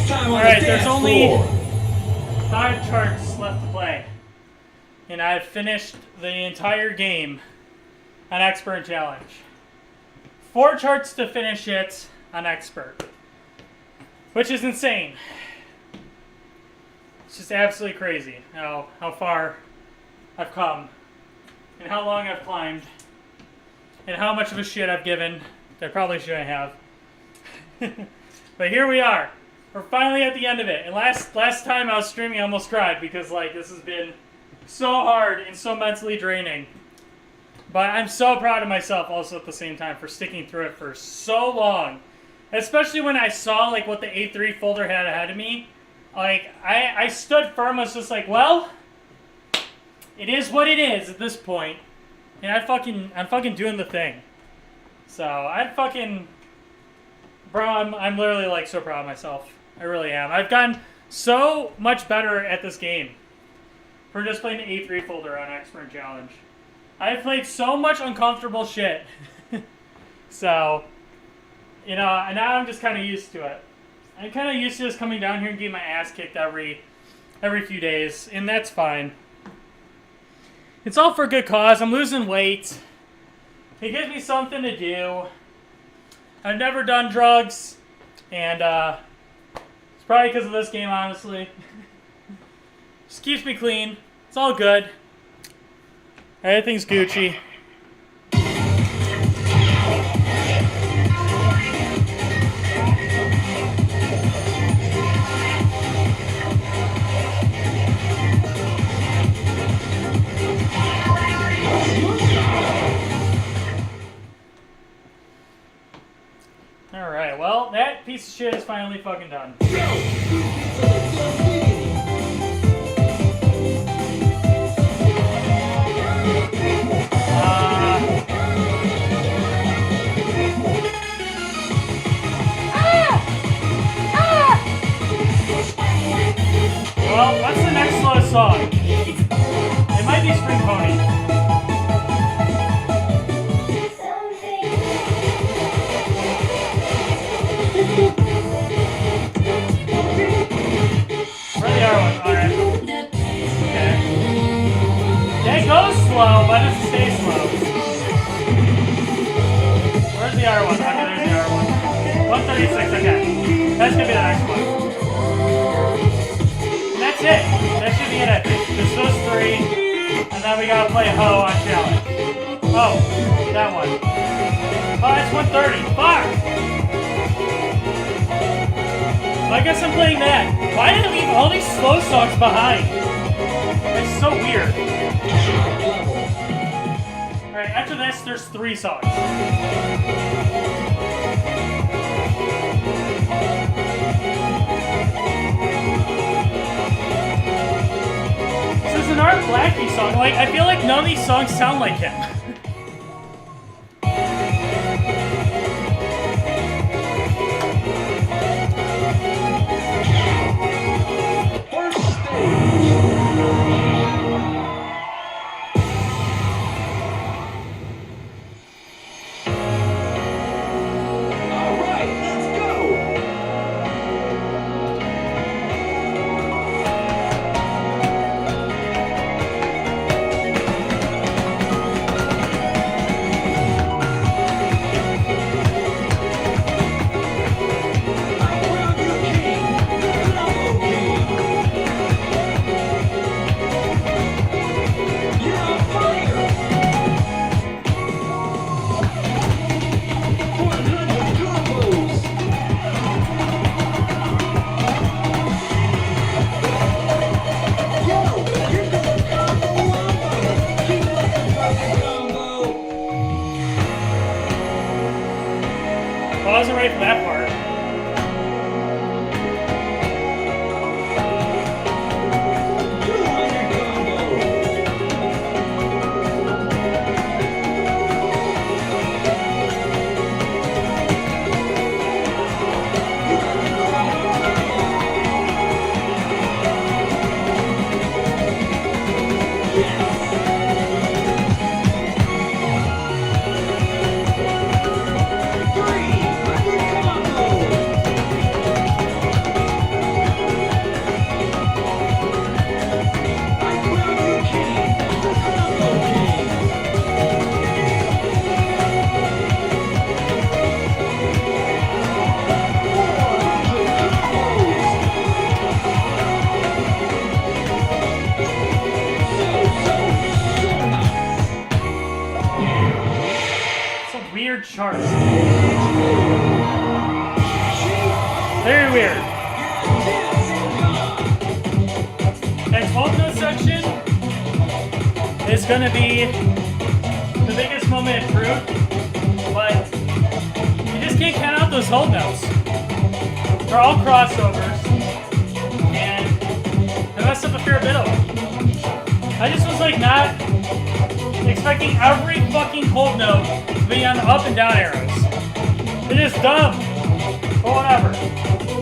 next time on Alright, the there's dance only floor. 5 charts left to play. And I've finished the entire game on Expert Challenge. 4 charts to finish it on Expert. Which is insane. It's just absolutely crazy how far I've come. And how long I've climbed. And how much of a shit I've given that I probably shouldn't have. But here we are. We're finally at the end of it. And last time I was streaming, I almost cried because like this has been so hard and so mentally draining. But I'm so proud of myself also at the same time for sticking through it for so long. Especially when I saw like what the A3 folder had ahead of me. Like I stood firm. I was just like, well, it is what it is at this point. And I'm fucking doing the thing. So bro, I'm literally like so proud of myself. I really am. I've gotten so much better at this game for just playing the A3 folder on Expert Challenge. I've played so much uncomfortable shit. So, you know, and now I'm just kind of used to it. I'm kind of used to just coming down here and getting my ass kicked every few days, and that's fine. It's all for a good cause. I'm losing weight. It gives me something to do. I've never done drugs, and it's probably because of this game, honestly. Just keeps me clean. It's all good. Everything's Gucci. Alright, well, that piece of shit is finally fucking done. Well, what's the next slow song? It might be Spring Pony. Where the other one? Alright. Okay. It goes slow, but it stays slow. Where's the other one? Okay, there's the other one. 136, okay. That's gonna be the next one. And that's it. That should be it, I think. Just those 3. And then we gotta play Ho on challenge. Oh, that one. Oh, that's 130. Fuck! I guess I'm playing that. Why did I leave all these slow songs behind? It's so weird. Alright, after this, there's 3 songs. This is an Art Blakey song. Like, I feel like none of these songs sound like him. Well, I wasn't ready for that part. weird chart. Very weird. Next 12 note section is gonna be the biggest moment in Fruit, but you just can't count out those hold notes. They're all crossovers, and I messed up a fair bit of them. I just was like not expecting every fucking hold note to be on the up and down arrows. It is dumb. But whatever.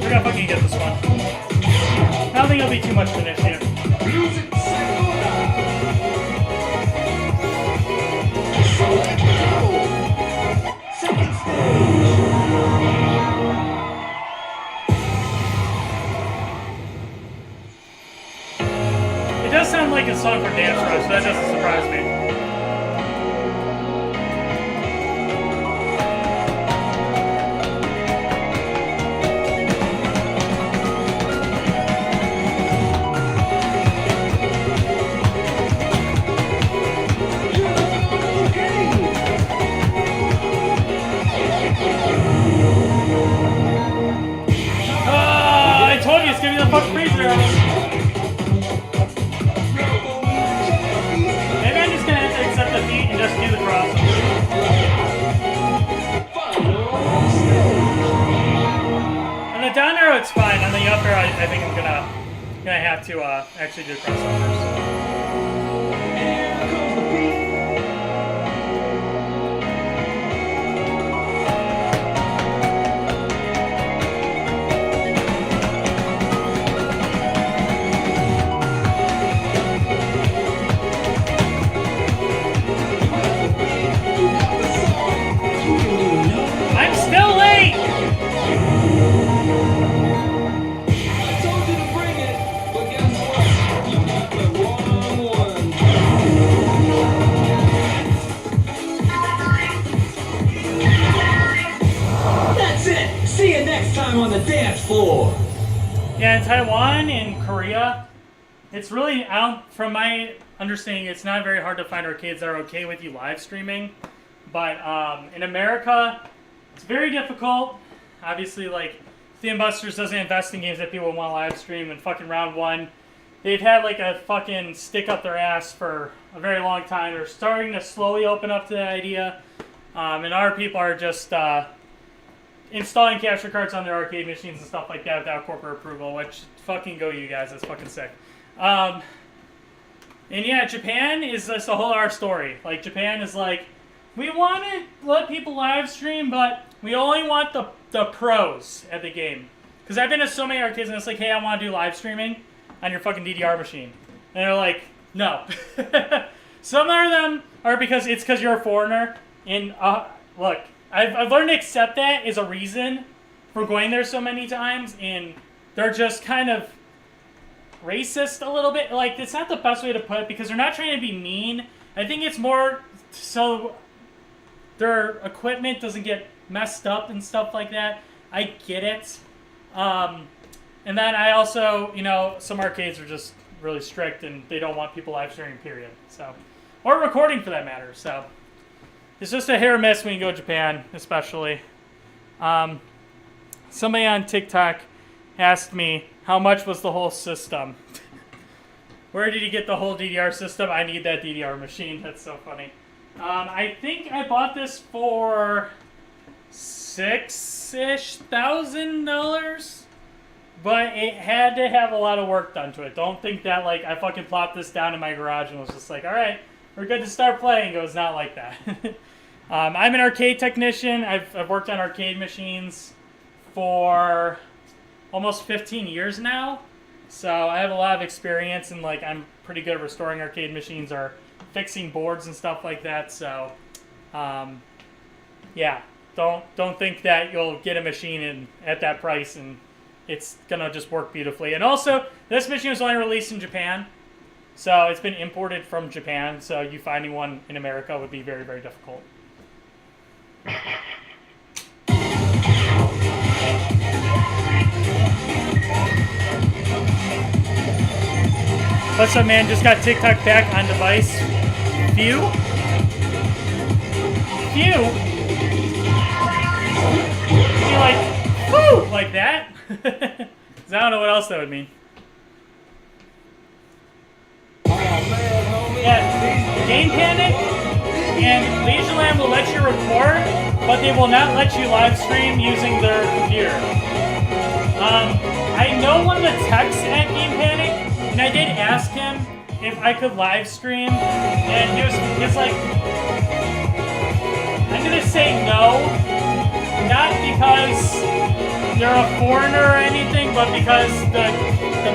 We're gonna fucking get this one. I don't think it'll be too much of an issue. It does sound like a song for Dance Rush, so that doesn't surprise me. I told you it's gonna be the fucking freezer. Maybe I'm just gonna have to accept defeat and just do the crossover. On the down arrow, it's fine. On the up arrow, I think I'm gonna have to actually do crossovers. I'm still late! I told you to bring it, but guess what? You got the wrong one. That's it. See you next time on the dance floor. Yeah, in Taiwan and Korea, it's really, from my understanding, it's not very hard to find arcades that are okay with you live streaming. But in America, it's very difficult. Obviously, like, Theme Busters doesn't invest in games that people want to live stream. And fucking Round 1, they've had like a fucking stick up their ass for a very long time. They're starting to slowly open up to the idea. And our people are just installing capture cards on their arcade machines and stuff like that without corporate approval, which fucking go you guys, that's fucking sick. And yeah, Japan is just a whole other story. Like, Japan is like, we want to let people live stream, but we only want the pros at the game. Because I've been to so many arcades and it's like, hey, I want to do live streaming on your fucking DDR machine. And they're like, no. Some of them are because you're a foreigner. And look, I've learned to accept that as a reason for going there so many times. And they're just kind of racist a little bit. Like, it's not the best way to put it because they're not trying to be mean. I think it's more so their equipment doesn't get messed up and stuff like that. I get it. And then I also, some arcades are just really strict and they don't want people live streaming, period. So, or recording for that matter. So, it's just a hit or miss when you go to Japan, especially. Somebody on TikTok asked me, how much was the whole system? Where did you get the whole DDR system? I need that DDR machine. That's so funny. I think I bought this for $6,000, but it had to have a lot of work done to it. Don't think that like I fucking plopped this down in my garage and was just like, all right, we're good to start playing. It was not like that. I'm an arcade technician. I've worked on arcade machines for almost 15 years now, so I have a lot of experience and like I'm pretty good at restoring arcade machines or fixing boards and stuff like that. So, yeah, don't think that you'll get a machine at that price and it's gonna just work beautifully. And also, this machine was only released in Japan, so it's been imported from Japan. So you finding one in America would be very, very difficult. What's up, man? Just got TikTok back on device. Phew. like that? 'Cause I don't know what else that would mean. Oh man, homie. Yeah, Game Panic and Legionland will let you record, but they will not let you live stream using their computer. I know one of the techs at Game Panic, and I did ask him if I could live stream, and he was like, I'm gonna say no, not because you're a foreigner or anything, but because the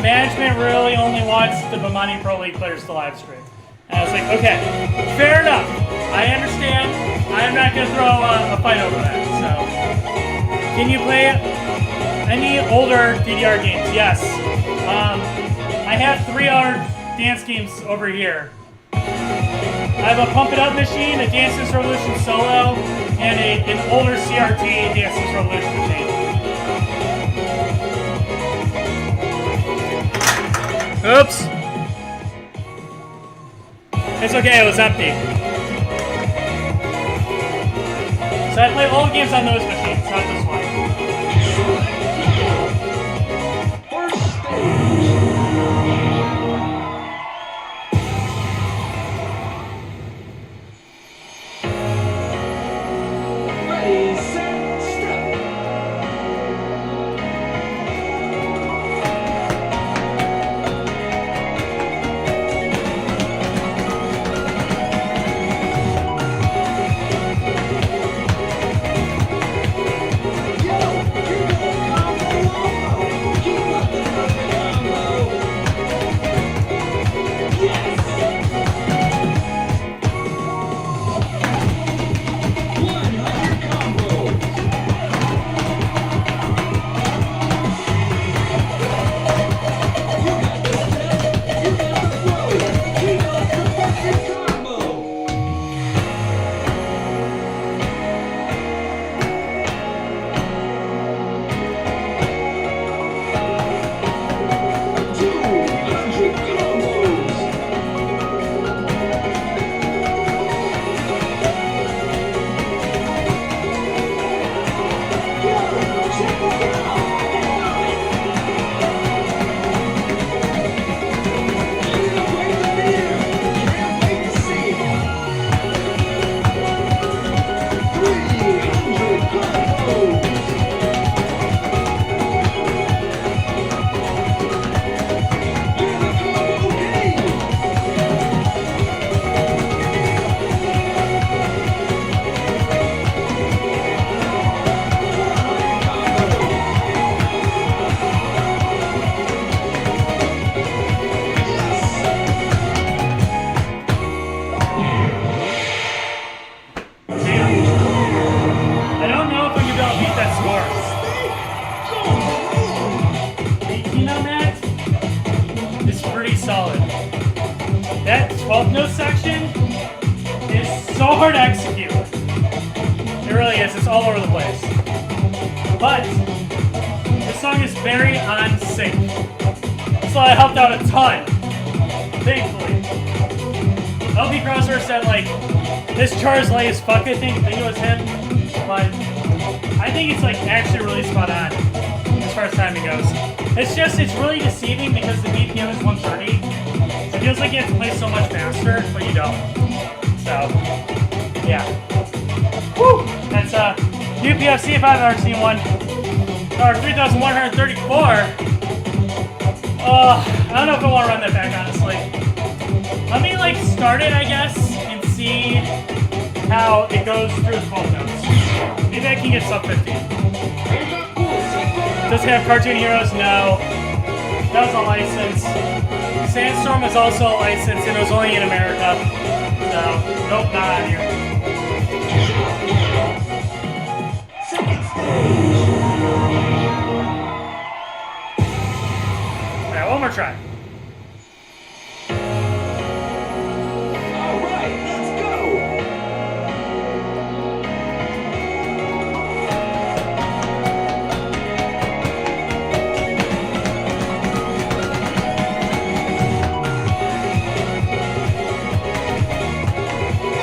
management really only wants the Bomani Pro League players to live stream. And I was like, okay, fair enough. I understand. I'm not gonna throw a fight over that. So, can you play any older DDR games? Yes. I have 3 other dance games over here. I have a Pump It Up machine, a Dance Dance Revolution Solo, and an older CRT Dance Dance Revolution machine. Oops. It's okay, it was empty. So I play old games on those machines, not this one. First stage. Ready, set, step. I don't know if I'm gonna be able to beat that score. 18 on that is pretty solid. That 12 note section is so hard to execute. It really is, it's all over the place. But this song is very on sync. So I helped out a ton, thankfully. LP Crosser said like, this Char's late as fuck, I think it was him, but I think it's like actually really spot on as far as timing goes. It's really deceiving because the BPM is 130. It feels like you have to play so much faster, but you don't. So, yeah. Woo! That's new PFC if I've ever seen one. Or 3,134. I don't know if I want to run that back, honestly. Let me like start it, I guess, and see how it goes through the 12 notes. Maybe I can get sub 15. Does it have Cartoon Heroes? No. That was a license. Sandstorm is also a license, and it was only in America. So, nope, not on here. Second stage. Alright, one more try. All right, let's go.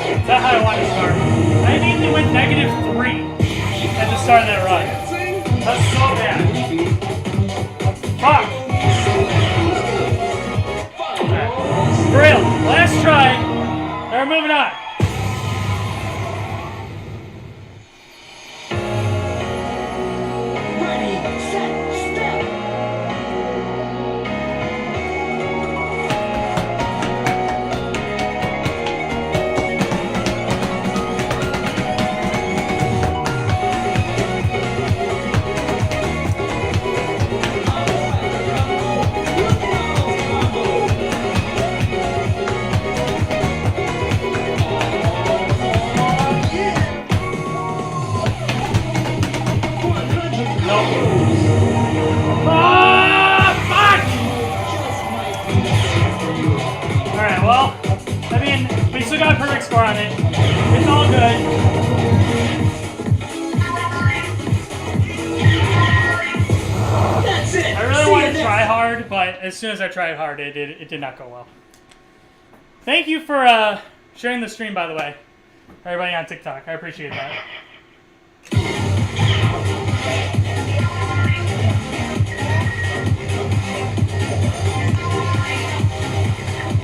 Is that how I want to start? I immediately went -3 at the start of that run. That's so bad. as soon as I tried hard, it did not go well. Thank you for sharing the stream, by the way. Everybody on TikTok. I appreciate that.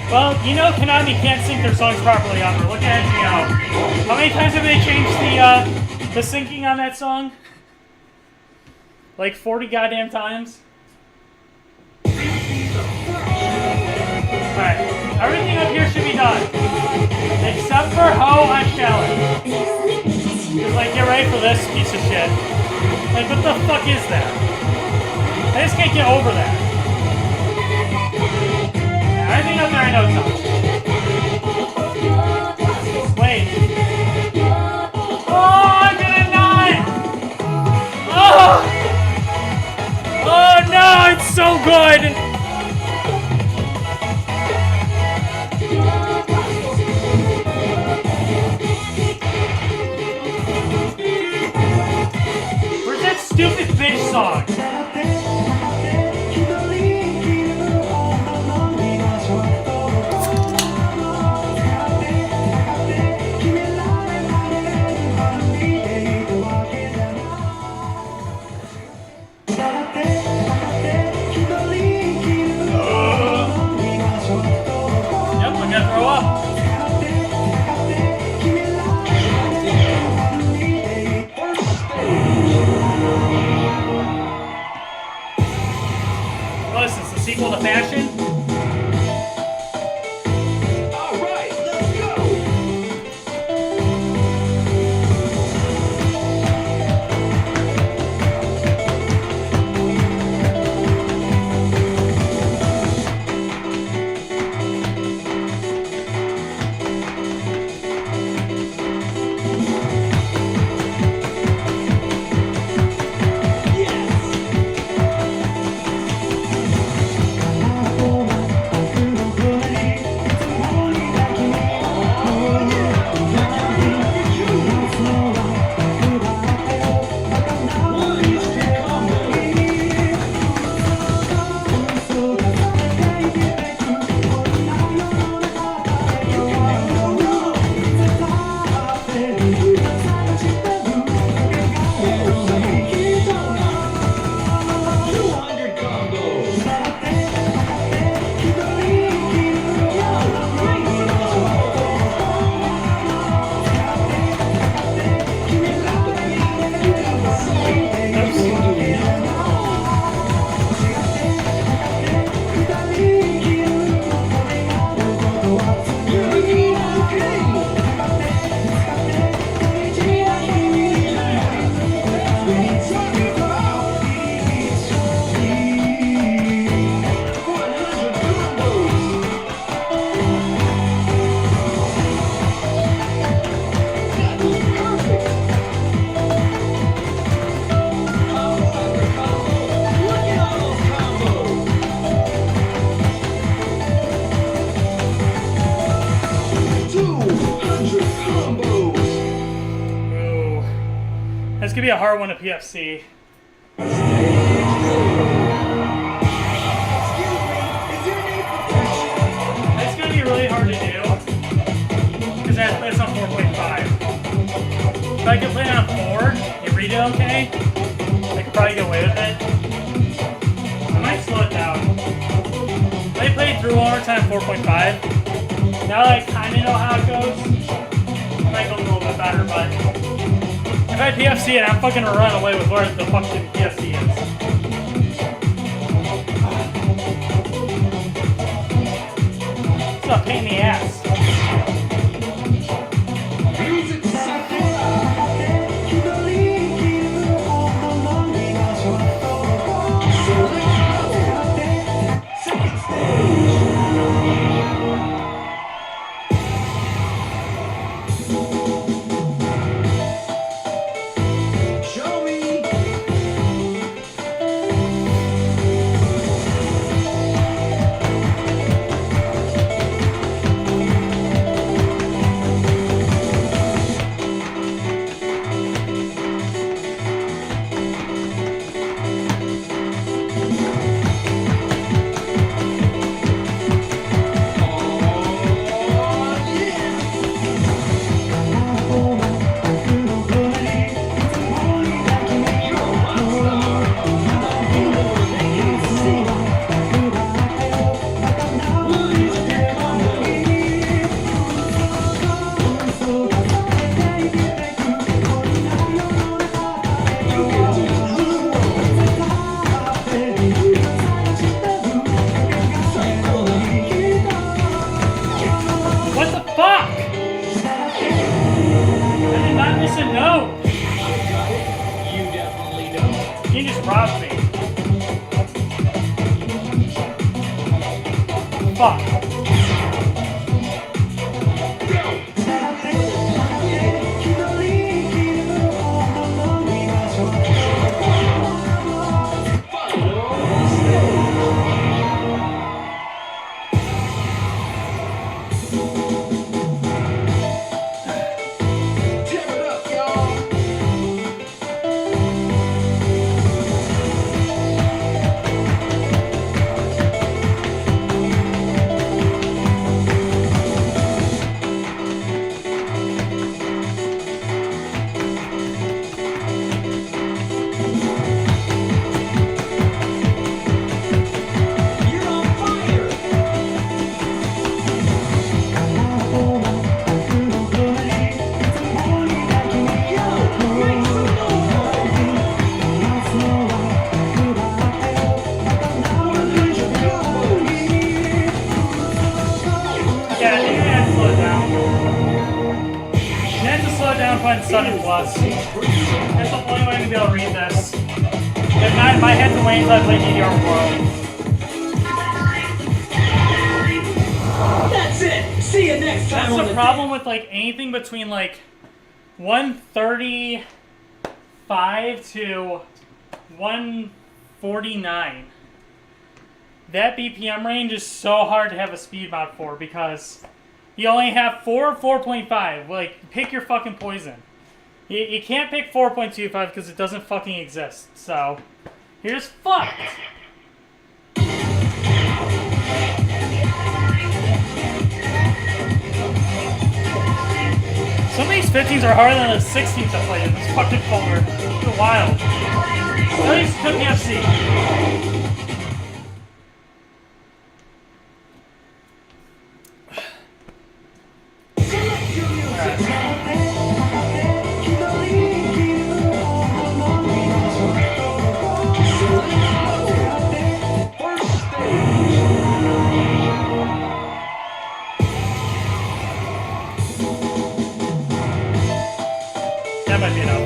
Well, you know Konami can't sync their songs properly on there. Look at NGO. How many times have they changed the syncing on that song? Like 40 goddamn times? Alright, everything up here should be done. Except for Ho on Shallon. Just like, get ready for this piece of shit. Like, what the fuck is that? I just can't get over that. Everything up there I know touch. Wait. Oh, I'm gonna not! Oh! Oh no, it's so good! Where's that stupid bitch song? Sequel to Fashion? Alright, let's go! This could be a hard one to PFC. It's gonna be really hard to do because that's on 4.5. If I could play it on 4 and read it okay, I could probably get away with it. I might slow it down. If I play it through one more time 4.5, now that I kind of know how it goes, it might go a little bit better, but if I PFC it, I'm fucking gonna run away with where the fuck the PFC is. It's a pain in the ass. don't. I got it. You definitely don't. You just robbed me. Fuck. Tear it up, y'all. You're on fire. Yeah, I think I had to slow it down. You have to slow it down putting Sudden Plus. That's the only way I'm gonna be able to read this. If not, I might have to wait until I play DDR World. That's it. See you next time That's on the problem with like anything between like 135 to 149. That BPM range is so hard to have a speed mod for because you only have 4 or 4.5. Like, pick your fucking poison. You can't pick 4.25 because it doesn't fucking exist. So, you're just fucked. Some of these 15s are harder than the 16s I played in this fucking folder. It's wild. At least took the FC. That might be enough.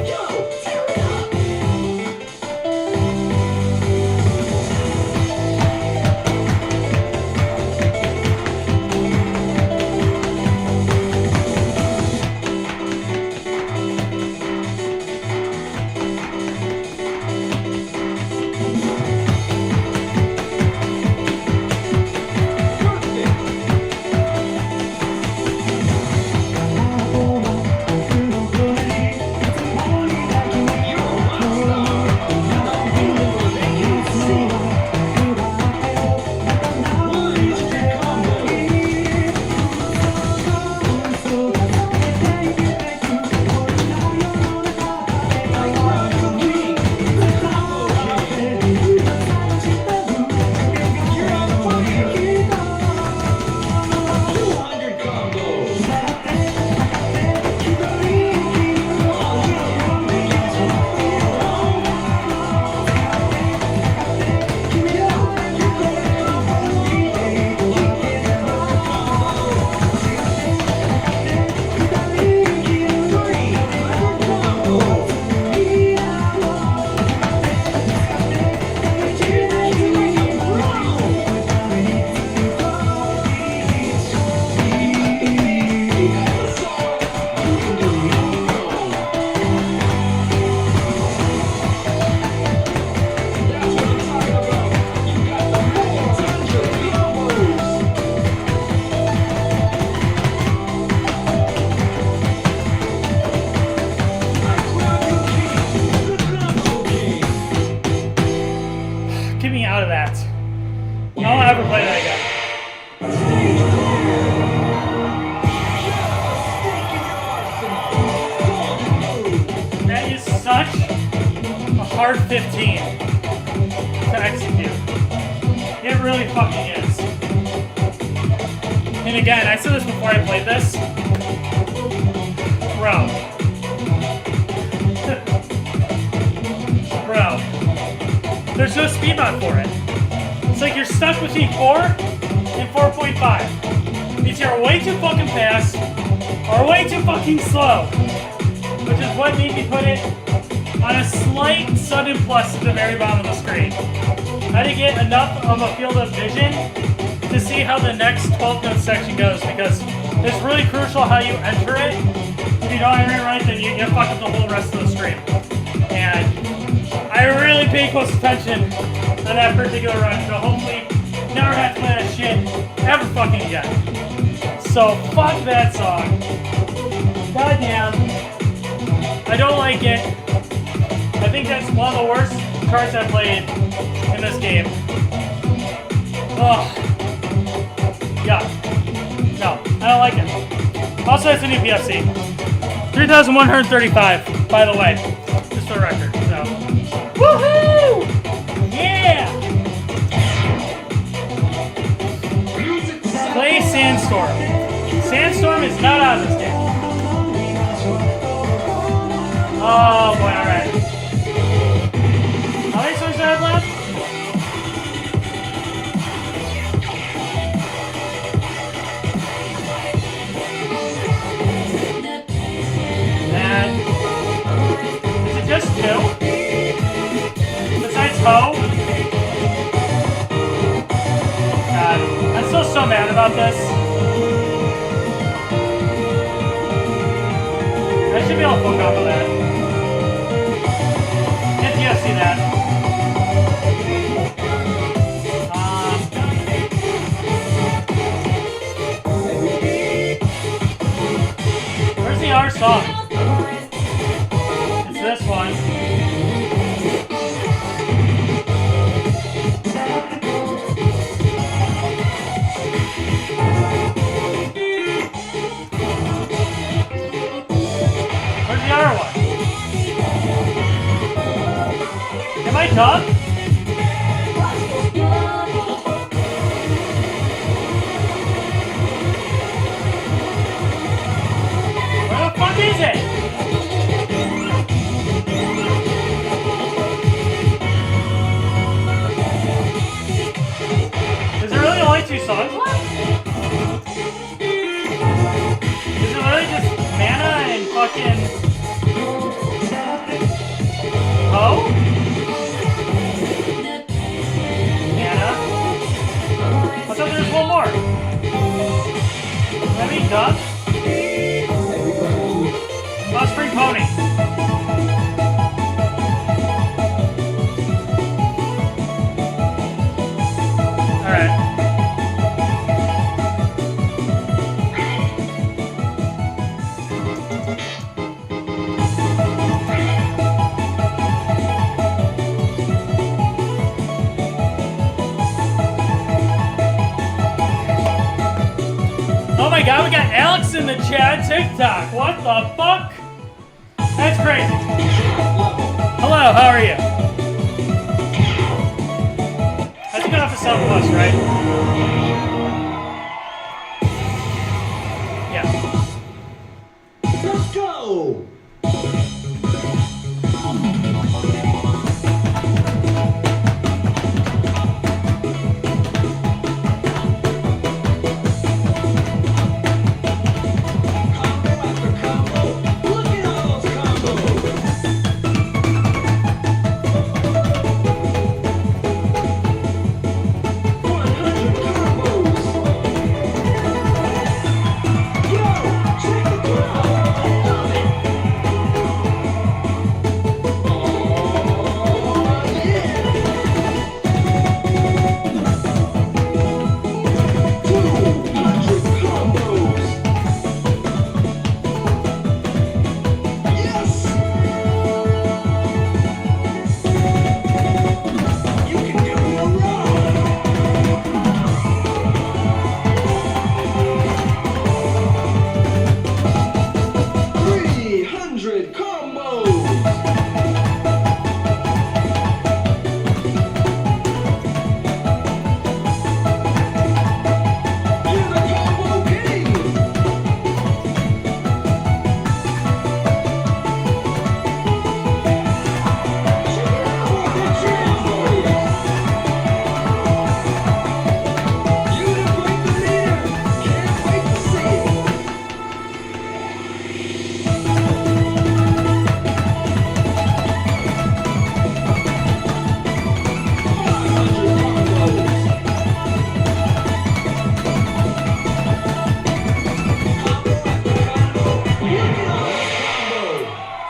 Get me out of that. I don't ever play that again. That is such a hard 15 to execute. It really fucking is. And again, I said this before I played this. Bro. Bro. There's no speed mod for it. It's like you're stuck between 4 and 4.5. It's either way too fucking fast or way too fucking slow. which is what made me put it on a slight sudden plus at the very bottom of the screen. I had to get enough of a field of vision to see how the next 12-note section goes, because it's really crucial how you enter it. If you don't enter it right, then you fuck up the whole rest of the stream. And I really paid close attention on that particular run, so hopefully never have to play that shit ever fucking again. So fuck that song. Goddamn. I don't like it. I think that's one of the worst cards I've played in this game. Ugh. Yeah. No, I don't like it. Also, it's a new PFC. 3,135, by the way. Just for the record, so. Woohoo! Yeah! Play Sandstorm. Sandstorm is not on this game. Oh boy, alright. How many songs do I have left? Is it just two? Besides Ho? God, I'm still so mad about this. I should be able to book off of that. If you see that. Where's the R song? It's this one. Where's the other one? Am I done? Where the fuck is it? Is there really only two songs left? Is it really just Mana and fucking... Oh? Mana? I thought there was one more. Am I done? Spring Pony. Alright. Oh my god, we got Alex in the chat TikTok. What the fuck? That's crazy. Hello, how are you? I took it off the South Plus, right? Yeah. Let's go!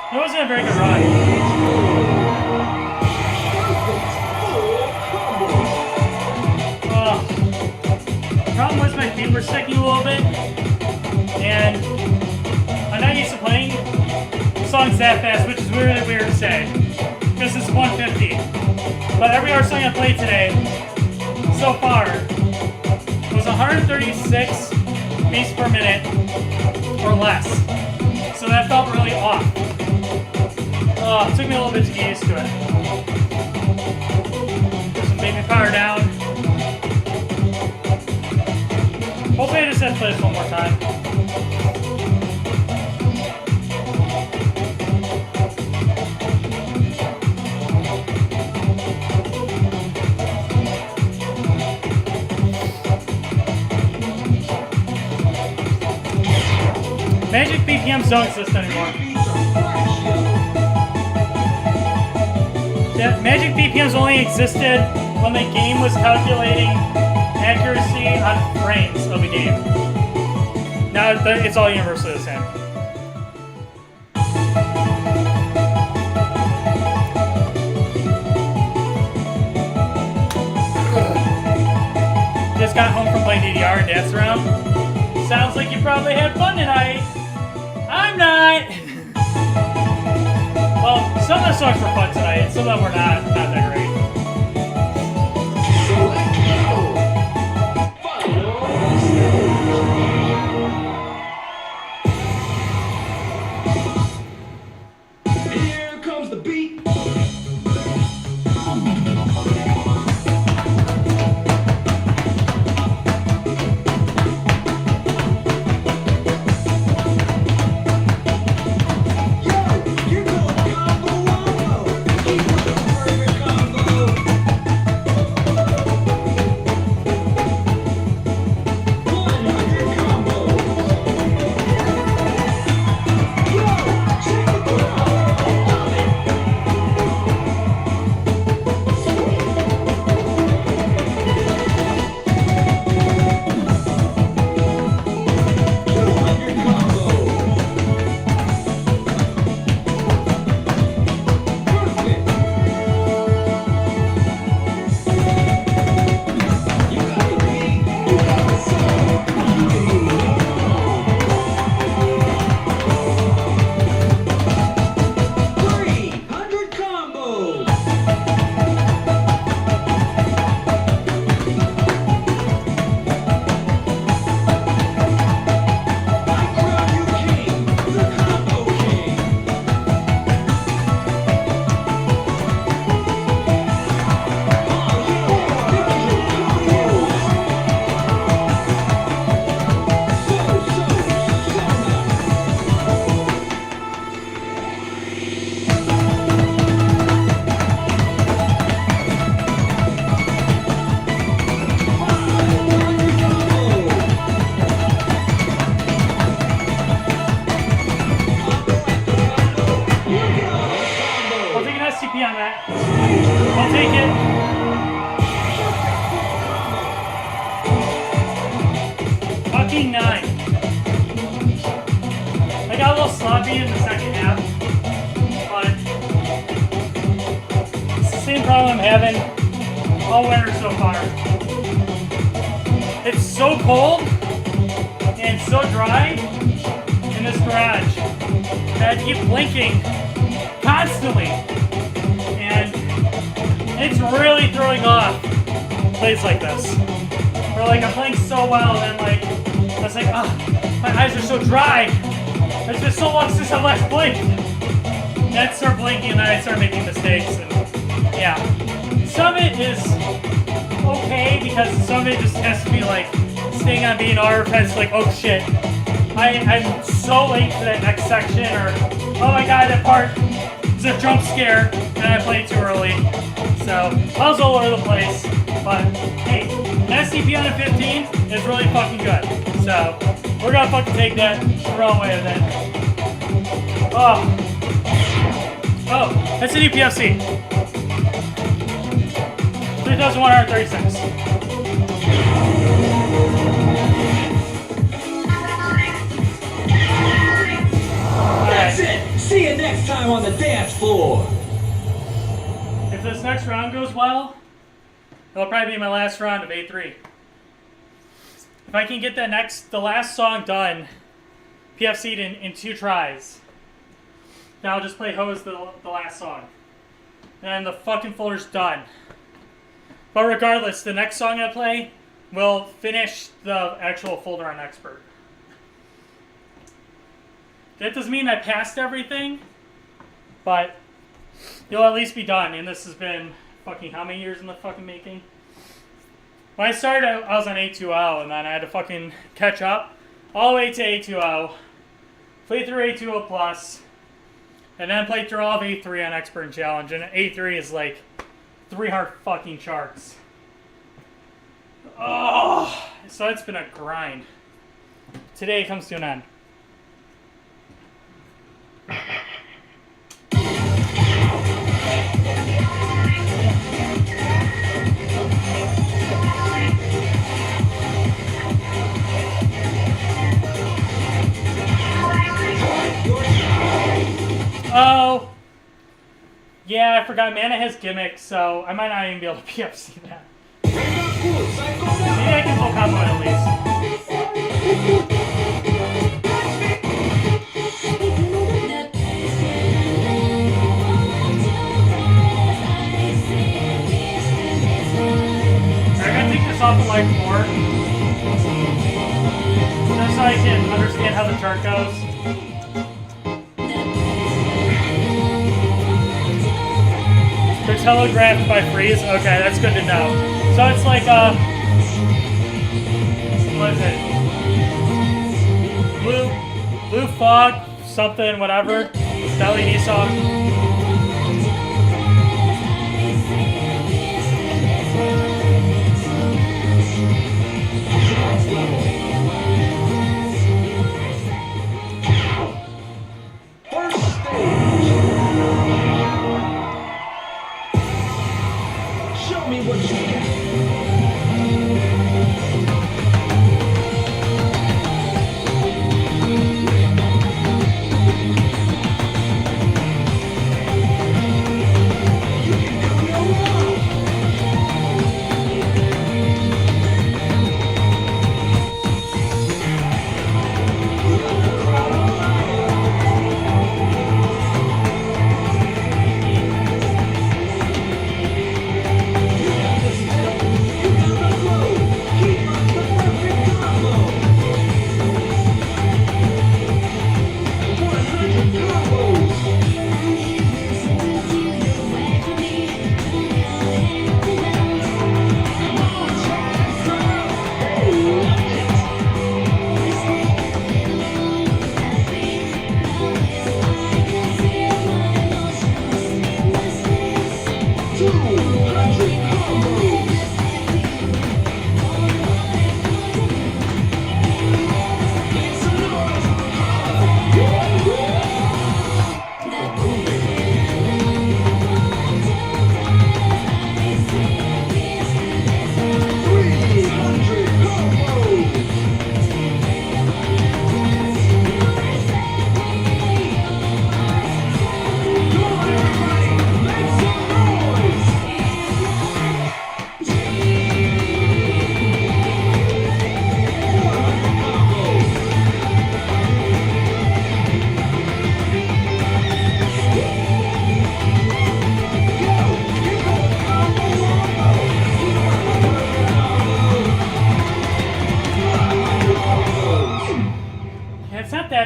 It wasn't a very good run. Problem was my feet were sticking a little bit, and I'm not used to playing songs that fast, which is really weird to say, because it's 150. But every other song I played today, so far, was 136 beats per minute or less. So that felt really off. It took me a little bit to get used to it. Put some baby power down. Hopefully I just have to play this one more time. Magic BPMs don't exist anymore. Yeah, Magic BPMs only existed when the game was calculating accuracy on frames of a game. Now it's all universally the same. Just got home from playing DDR and danced around. Sounds like you probably had fun tonight. I'm not! Well, some of the songs were fun tonight, and some of them were not that great. Here comes the beat. on that. I'll take it. Fucking 9. I got a little sloppy in the second half, but it's the same problem I'm having all winter so far. It's so cold and so dry in this garage that I keep blinking constantly, and it's really throwing off plays like this. Where like I'm playing so well, and then like I was like, ah, my eyes are so dry. It's been so long since I last blinked. And I start blinking, and then I start making mistakes, and yeah, some of it is okay because some of it just has to be like staying on BNR. Because like, oh shit, I'm so late to that next section, or oh my god, that part is a jump scare and I played too early. So I was all over the place, but hey, SCP on a 15 is really fucking good. So we're gonna fucking take that the wrong way with it. Oh, that's an EPFC. 3,136. That's it. See you next time on the dance floor. If this next round goes well, it'll probably be my last round of A3. If I can get the last song done, PFC'd in 2 tries, then I'll just play Hose the last song. And then the fucking folder's done. But regardless, the next song I play will finish the actual folder on Expert. That doesn't mean I passed everything, but you'll at least be done. And this has been fucking how many years in the fucking making? When I started, I was on A2O, and then I had to fucking catch up all the way to A2O, play through A2O Plus, and then play through all of A3 on Expert and Challenge. And A3 is like 300 fucking charts. Oh, so it's been a grind. Today comes to an end. Oh, yeah, I forgot Mana has gimmicks, so I might not even be able to PFC that. Maybe I can full combo it at least. I'm gonna take this off of like 4, just so I can understand how the chart goes. They're telegraphed by freeze? Okay, that's good to know. So it's like, what is it? Blue fog, something, whatever. The LED song.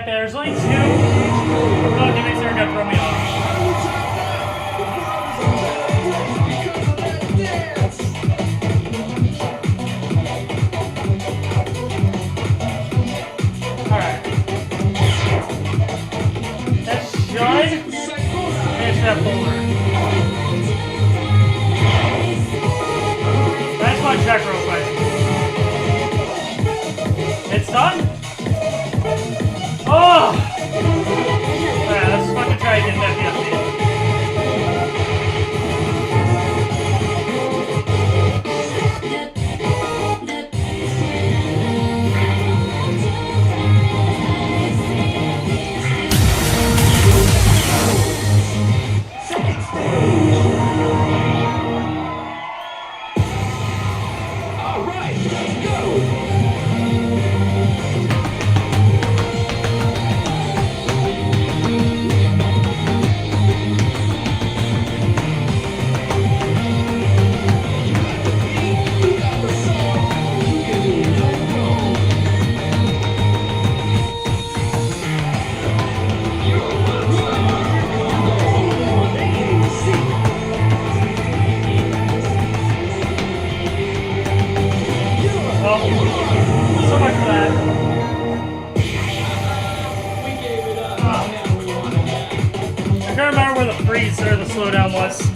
There's only 2 real gimmicks that are gonna throw me off. Alright. That should finish that folder. I just want to check real quick. It's done? Oh! Alright, let's fucking try again that PFC. consider the slowdown was.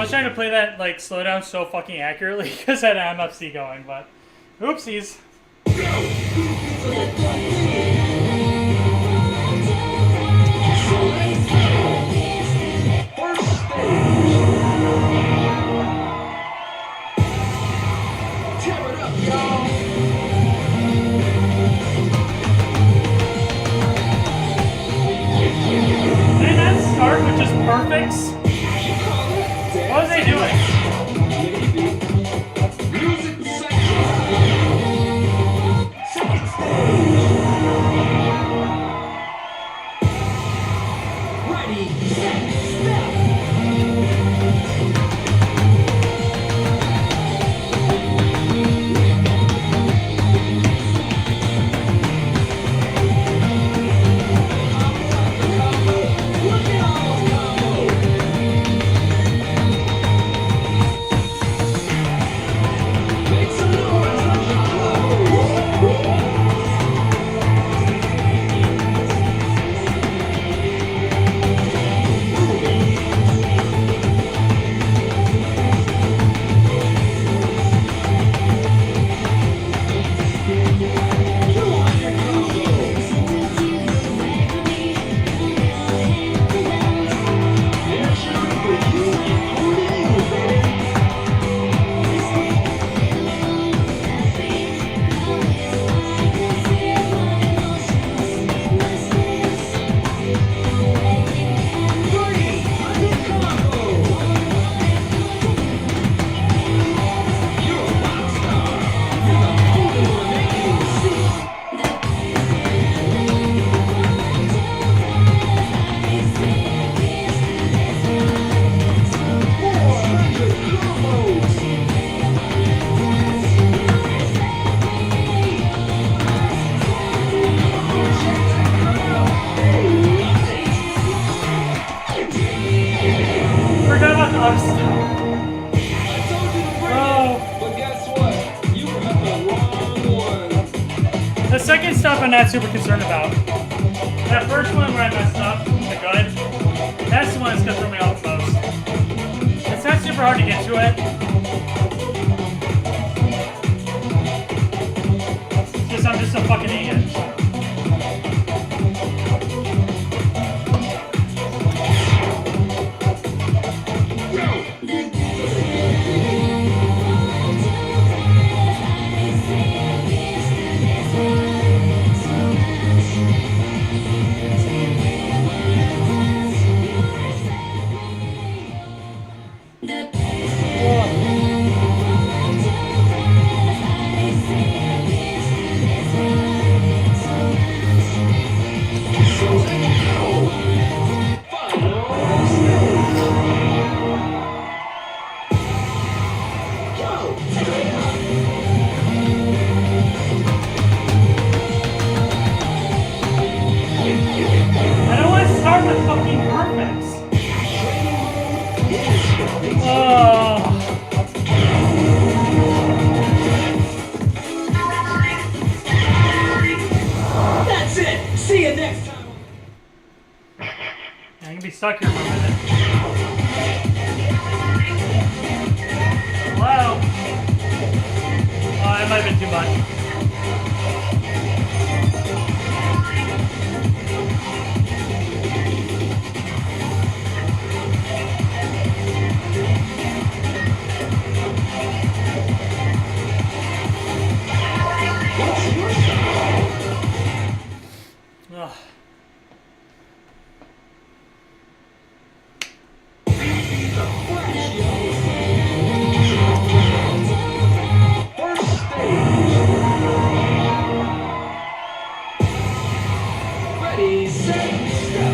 Trying to play that like slowdown so fucking accurately because I had an MFC going, but oopsies. Did that start with just perfects? What was they doing? Music second stage. Ready, set, step. Look at all those combos. The second stuff I'm not super concerned about. That first one where I messed up, the good, that's the one that's gonna throw me off the most. It's not super hard to get to it. It's just I'm just a fucking idiot. stuck here for a minute. Hello? Oh, that might have been too much. Ugh. First stage. Ready, set, go.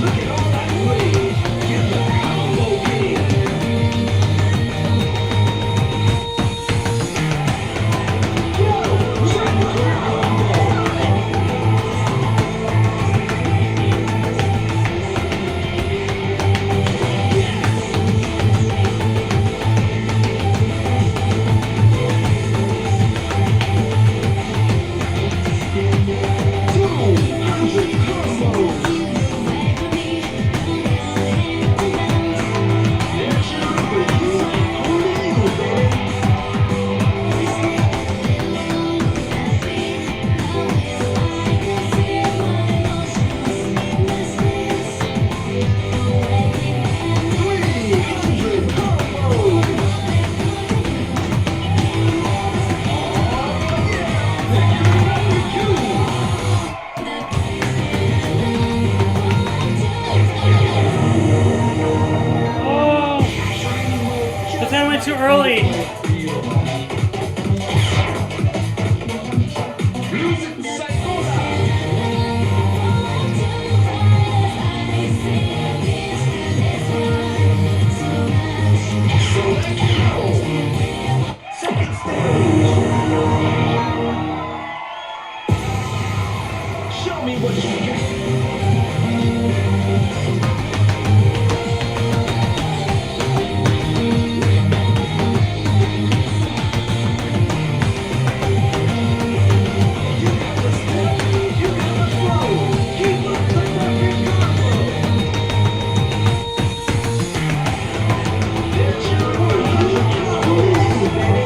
Look at all that rage. Get the combo king. Go, triple combo. Oh! But that went too early. Show me what you got. You got the speed, you got the flow. Keep up the perfect combo. It's your combo, baby.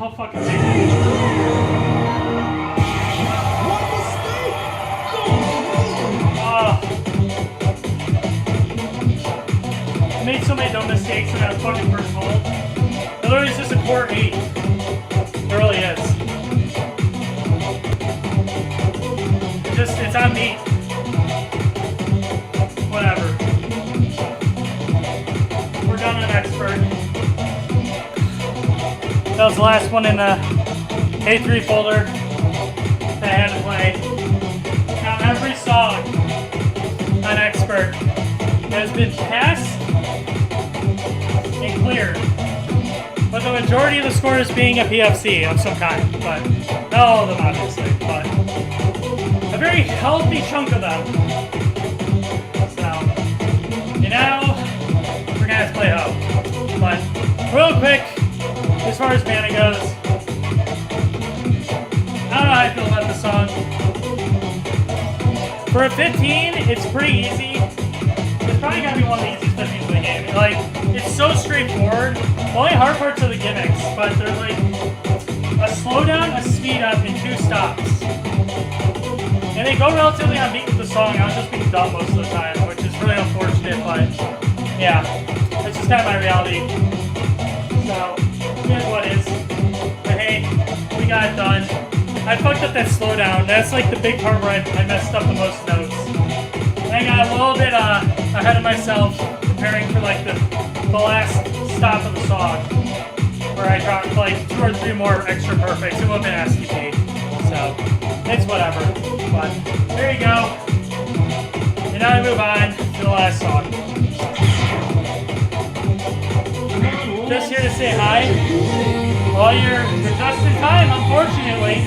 I'll fucking take it. I made so many dumb mistakes in that fucking first hold. It literally is just a core 8. It really is. It's on me. Whatever. We're done on expert. That was the last one in the A3 folder that I had to play. Now every song on expert has been passed and cleared. But the majority of the scores being a PFC of some kind, but not all of them, obviously, but a very healthy chunk of them. So, you know, we're gonna have to play Ho. But, real quick, as far as mana goes, I don't know how I feel about this song. For a 15, it's pretty easy. It's probably gotta be one of the easiest 15s in the game. Like, it's so straightforward. The only hard parts are the gimmicks, but there's like a slowdown, a speed up, and 2 stops. And they go relatively on beat with the song. I was just being dumb most of the time, which is really unfortunate, but yeah, it's just kind of my reality. So, here's what it is. But hey, we got it done. I fucked up that slowdown. That's like the big part where I messed up the most notes. I got a little bit ahead of myself preparing for like the last stop of the song, where I dropped like 2 or 3 more extra perfects. It would have been STP, so it's whatever. But there you go. And now we move on to the last song. Just here to say hi. Well, you're just in time, unfortunately.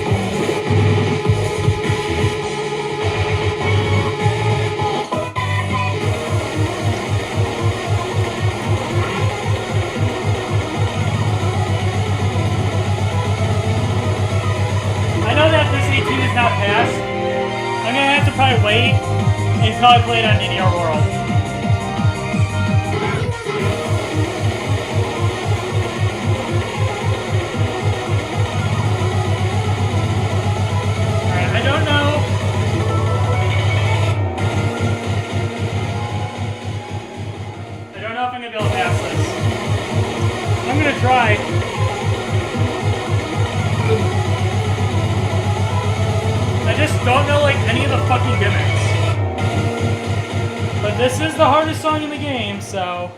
I know that this 18 is not passed. I'm gonna have to probably wait until I play it on DDR World. Alright, I don't know. I don't know if I'm gonna be able to pass this. I'm gonna try. I just don't know like any of the fucking gimmicks. But this is the hardest song in the game, so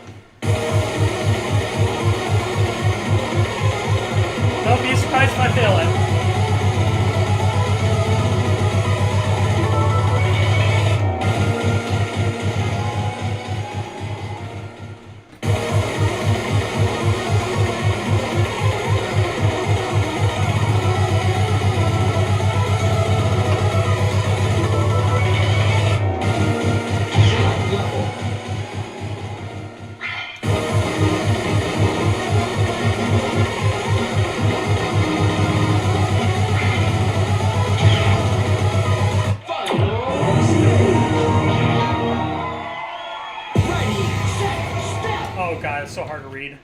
don't be surprised if I fail it. Oh god, it's so hard to read.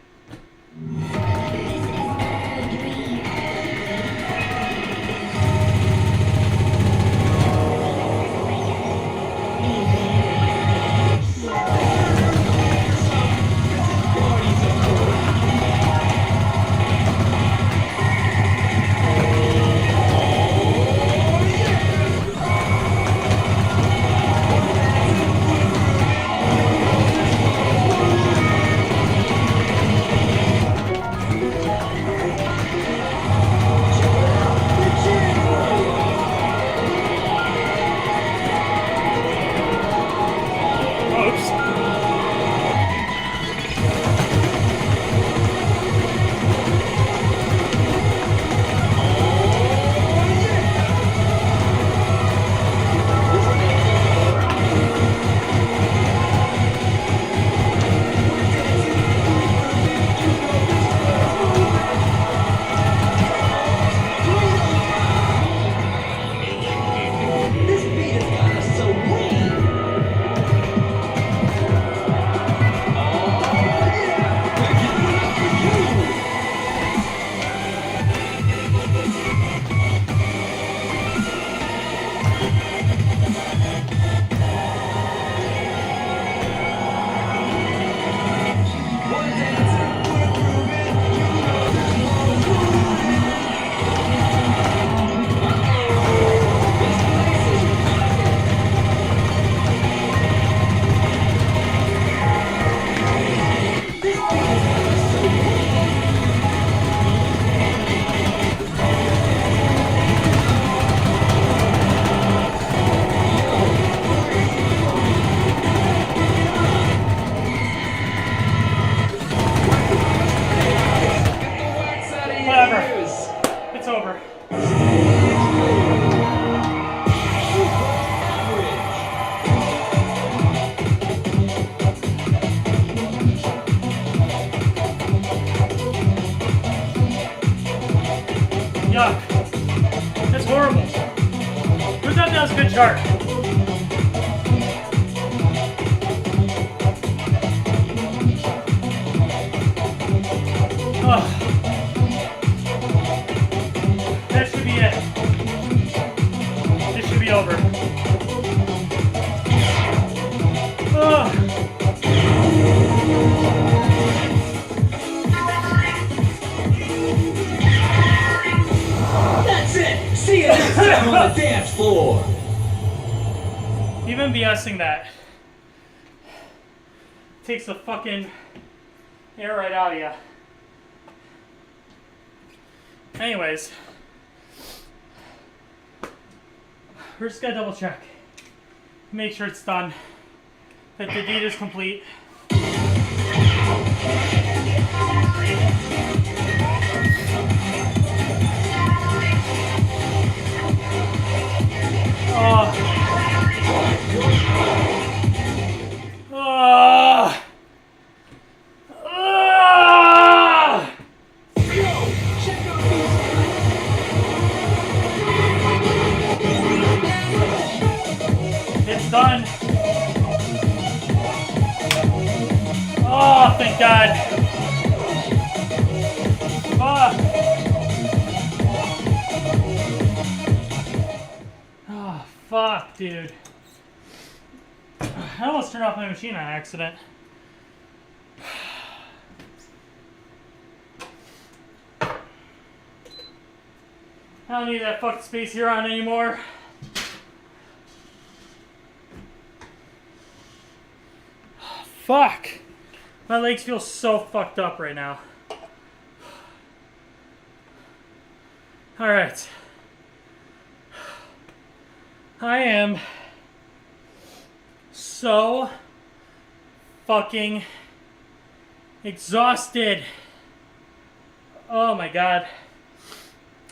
chart. Oh. That should be it. This should be over. Oh. That's it. See you next time on the dance floor. Even BSing that takes the fucking air right out of you. Anyways, we're just gonna double check. Make sure it's done. That the deed is complete. Oh. Oh. Oh. It's done. Oh, thank God. Fuck. Oh, fuck, dude. I almost turned off my machine on accident. I don't need that fucking space here on anymore. Fuck. My legs feel so fucked up right now. Alright. I am so fucking exhausted. Oh my God.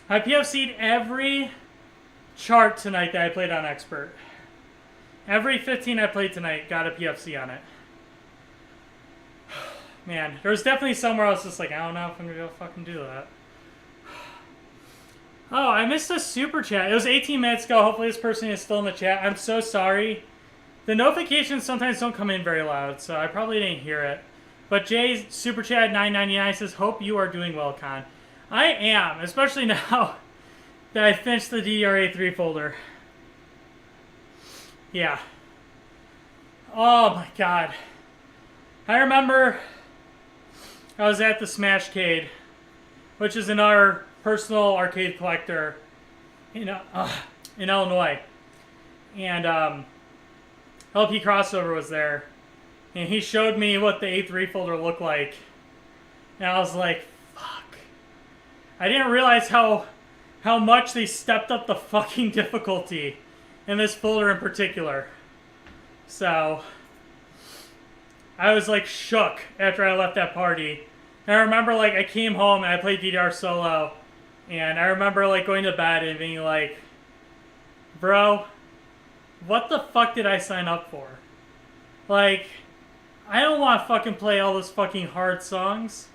I PFC'd every chart tonight that I played on Expert. Every 15 I played tonight got a PFC on it. Man, there's definitely somewhere else just like, I don't know if I'm gonna be able to fucking do that. Oh, I missed a super chat. It was 18 minutes ago. Hopefully this person is still in the chat. I'm so sorry. The notifications sometimes don't come in very loud, so I probably didn't hear it. But Jay's super chat $9.99 says, hope you are doing well, Con. I am, especially now that I finished the DDR-A3 folder. Yeah. Oh my God. I remember I was at the Smashcade, which is another personal arcade collector in Illinois. And LP Crossover was there. And he showed me what the A3 folder looked like. And I was like, fuck. I didn't realize how much they stepped up the fucking difficulty in this folder in particular. So I was like shook after I left that party. And I remember like I came home and I played DDR solo. And I remember like going to bed and being like, bro, what the fuck did I sign up for? Like, I don't want to fucking play all those fucking hard songs.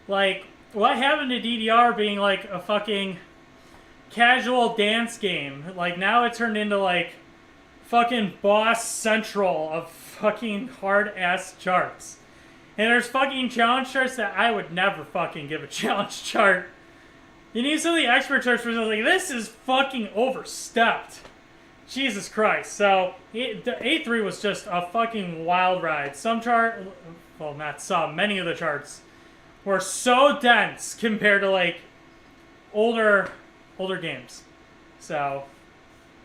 Like, what happened to DDR being like a fucking casual dance game? Like, now it turned into like fucking boss central of fucking hard ass charts. And there's fucking challenge charts that I would never fucking give a challenge chart. You need some of the expert charts where I was like, this is fucking overstepped. Jesus Christ. So, the A3 was just a fucking wild ride. Some chart, well, not some, many of the charts were so dense compared to like older games. So,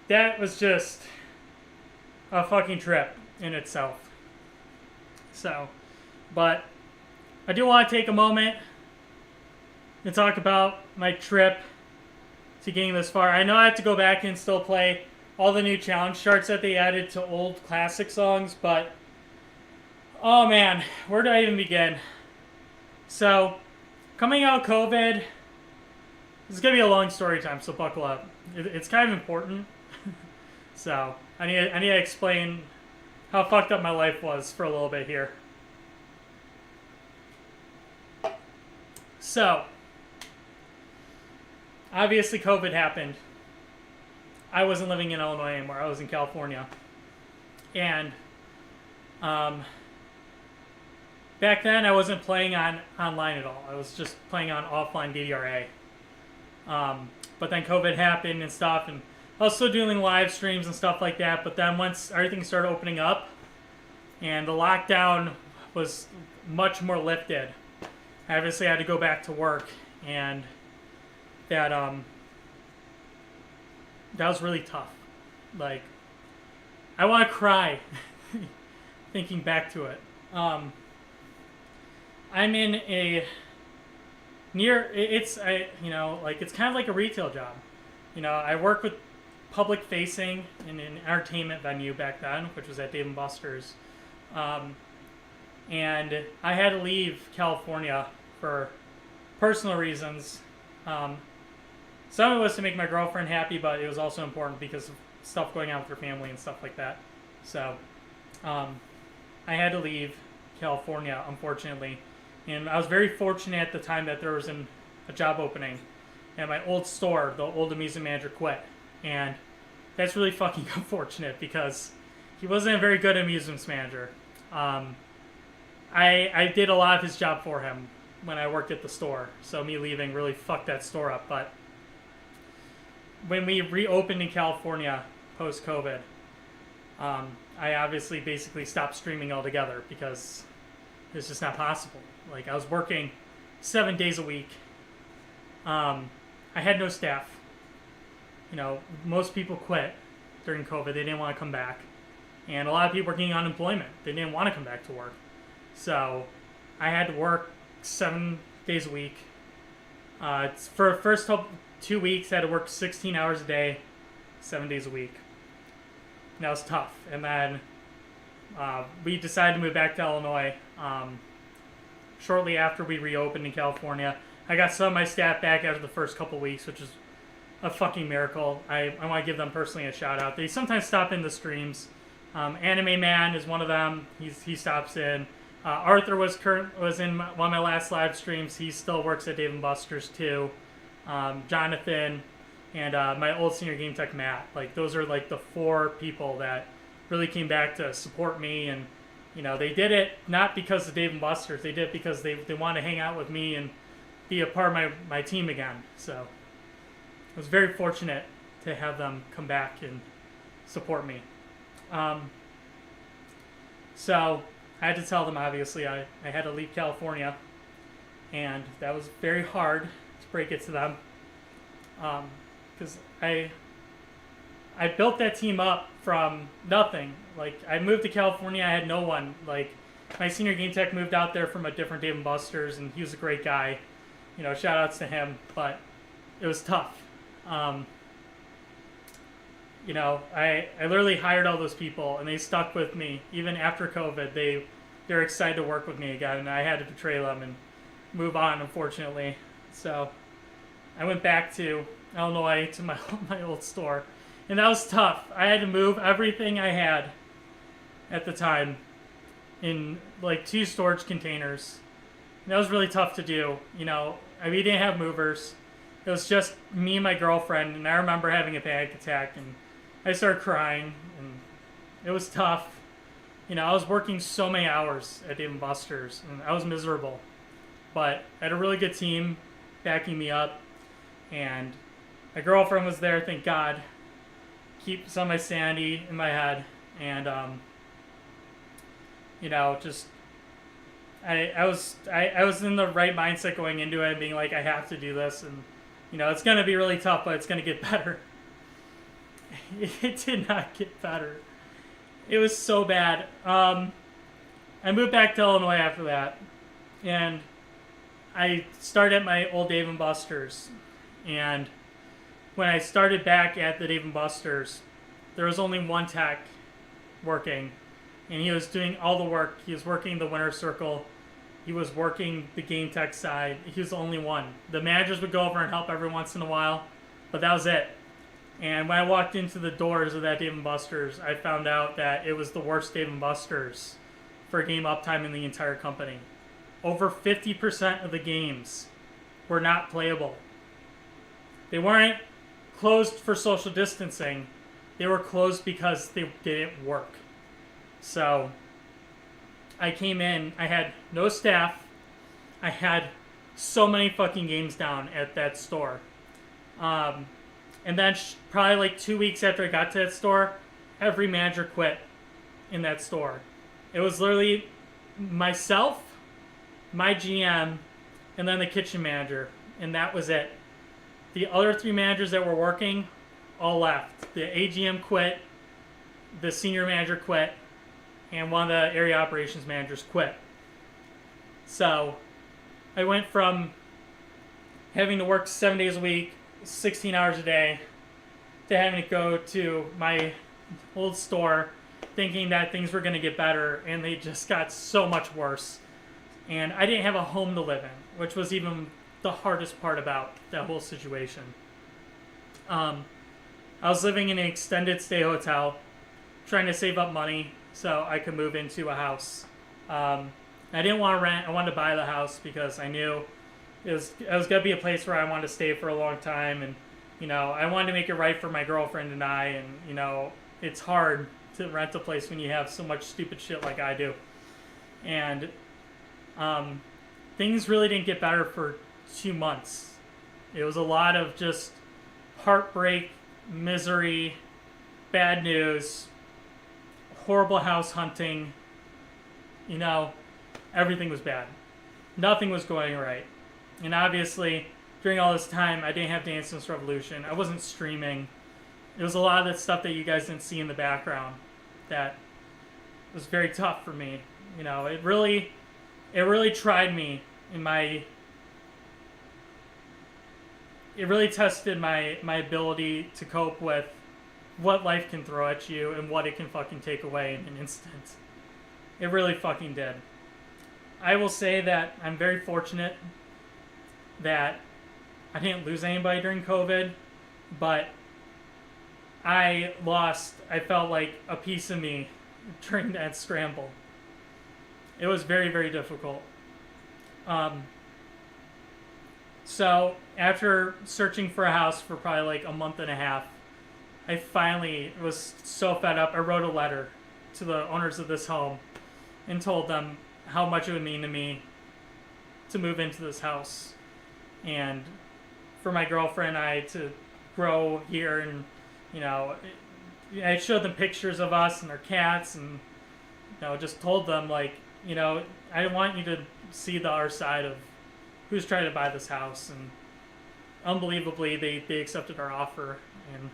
that was just a fucking trip in itself. So, but I do want to take a moment and talk about my trip to getting this far. I know I have to go back and still play all the new challenge charts that they added to old classic songs, but oh man, where do I even begin? So, coming out of COVID, this is going to be a long story time, so buckle up. It's kind of important. So, I need to explain how fucked up my life was for a little bit here. So, obviously COVID happened. I wasn't living in Illinois anymore. I was in California. And back then, I wasn't playing online at all. I was just playing on offline DDRA. But then COVID happened and stuff, and I was still doing live streams and stuff like that. But then once everything started opening up, and the lockdown was much more lifted, I obviously had to go back to work, and that was really tough. Like, I want to cry thinking back to it. I'm in a it's kind of like a retail job. I work with public facing in an entertainment venue back then, which was at Dave & Buster's. And I had to leave California for personal reasons. Some of it was to make my girlfriend happy, but it was also important because of stuff going on with her family and stuff like that. So I had to leave California, unfortunately. And I was very fortunate at the time that there was a job opening. And my old store, the old amusement manager, quit. And that's really fucking unfortunate because he wasn't a very good amusements manager. I did a lot of his job for him when I worked at the store. So me leaving really fucked that store up. But when we reopened in California post-COVID, I obviously basically stopped streaming altogether because it's just not possible. Like, I was working 7 days a week. I had no staff. Most people quit during COVID. They didn't want to come back. And a lot of people were getting unemployment. They didn't want to come back to work. So I had to work 7 days a week. For the first 2 weeks, I had to work 16 hours a day, 7 days a week. And that was tough. And then we decided to move back to Illinois shortly after we reopened in California. I got some of my staff back after the first couple weeks, which is a fucking miracle. I want to give them personally a shout out. They sometimes stop in the streams. Anime Man is one of them. He stops in. Arthur was in one of my last live streams. He still works at Dave & Buster's too. Jonathan and my old senior game tech Matt. Like, those are like the 4 people that really came back to support me, and they did it not because of Dave & Buster's. They did it because they want to hang out with me and be a part of my team again. So I was very fortunate to have them come back and support me. So I had to tell them, obviously, I had to leave California, and that was very hard to break it to them, because I built that team up from nothing. Like, I moved to California, I had no one. Like, my senior game tech moved out there from a different Dave & Buster's, and he was a great guy. Shout outs to him, but it was tough. I literally hired all those people, and they stuck with me. Even after COVID, they're excited to work with me again, and I had to betray them and move on, unfortunately. So I went back to Illinois to my old store, and that was tough. I had to move everything I had at the time in like 2 storage containers. And that was really tough to do. We didn't have movers. It was just me and my girlfriend, and I remember having a panic attack, and I started crying, and it was tough. I was working so many hours at Dave & Buster's, and I was miserable. But I had a really good team backing me up, and my girlfriend was there, thank God. Keep some of my sanity in my head, and I was in the right mindset going into it, and being like, I have to do this, and it's gonna be really tough, but it's gonna get better. It did not get better. It was so bad. I moved back to Illinois after that, and I started at my old Dave & Buster's. And when I started back at the Dave & Buster's, there was only one tech working, and he was doing all the work. He was working the winner's circle. He was working the game tech side. He was the only one. The managers would go over and help every once in a while, but that was it. And when I walked into the doors of that Dave & Buster's, I found out that it was the worst Dave & Buster's for game uptime in the entire company. Over 50% of the games were not playable. They weren't closed for social distancing. They were closed because they didn't work. So I came in, I had no staff. I had so many fucking games down at that store. And then probably like 2 weeks after I got to that store, every manager quit in that store. It was literally myself, my GM, and then the kitchen manager, and that was it. The other 3 managers that were working all left. The AGM quit, the senior manager quit, and one of the area operations managers quit. So I went from having to work 7 days a week, 16 hours a day, to having to go to my old store thinking that things were going to get better, and they just got so much worse. And I didn't have a home to live in, which was even the hardest part about that whole situation. I was living in an extended stay hotel, trying to save up money so I could move into a house. I didn't want to rent. I wanted to buy the house because I knew it was going to be a place where I wanted to stay for a long time. And, I wanted to make it right for my girlfriend and I. And, it's hard to rent a place when you have so much stupid shit like I do. And things really didn't get better for 2 months. It was a lot of just heartbreak, misery, bad news, horrible house hunting. Everything was bad. Nothing was going right. And obviously, during all this time, I didn't have Dance Dance Revolution. I wasn't streaming. It was a lot of that stuff that you guys didn't see in the background that was very tough for me. It really tried me in my... It really tested my ability to cope with what life can throw at you and what it can fucking take away in an instant. It really fucking did. I will say that I'm very fortunate that I didn't lose anybody during COVID, but I felt like a piece of me during that scramble. It was very, very difficult. So after searching for a house for probably like a month and a half, I finally was so fed up. I wrote a letter to the owners of this home and told them how much it would mean to me to move into this house and for my girlfriend and I to grow here. And I showed them pictures of us and our cats, and just told them like, I want you to see the other side of who's trying to buy this house. And unbelievably, they accepted our offer. And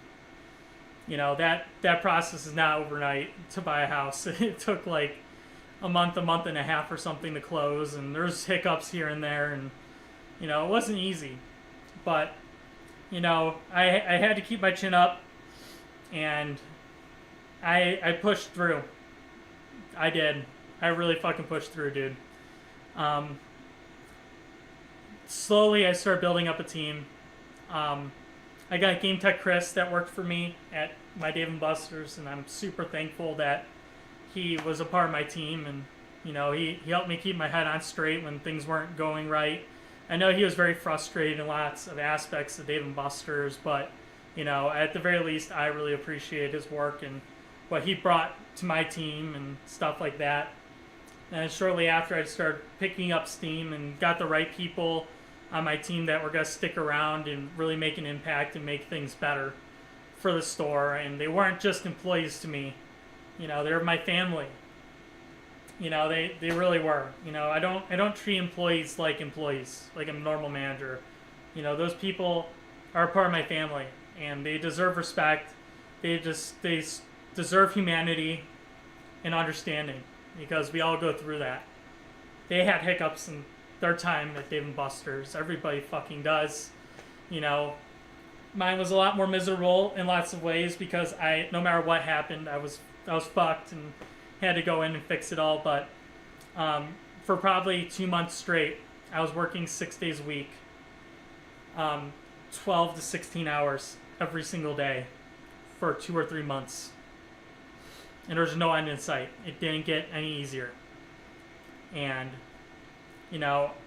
that process is not overnight to buy a house. It took like a month and a half or something to close, and there's hiccups here and there, and it wasn't easy, but I had to keep my chin up, and I pushed through. I did. I really fucking pushed through, dude. Slowly I started building up a team. I got Game Tech Chris that worked for me at my Dave & Buster's, and I'm super thankful that he was a part of my team, and he helped me keep my head on straight when things weren't going right. I know he was very frustrated in lots of aspects of Dave & Buster's, but at the very least, I really appreciate his work and what he brought to my team and stuff like that. And shortly after, I started picking up steam and got the right people on my team that were going to stick around and really make an impact and make things better for the store. And they weren't just employees to me. They were my family. They really were. I don't treat employees like a normal manager. Those people are a part of my family, and they deserve respect. They deserve humanity and understanding, because we all go through that. They had hiccups in their time at Dave & Buster's. Everybody fucking does. Mine was a lot more miserable in lots of ways because no matter what happened, I was fucked and had to go in and fix it all. But for probably 2 months straight, I was working 6 days a week, 12 to 16 hours every single day for 2 or 3 months. And there's no end in sight. It didn't get any easier. And,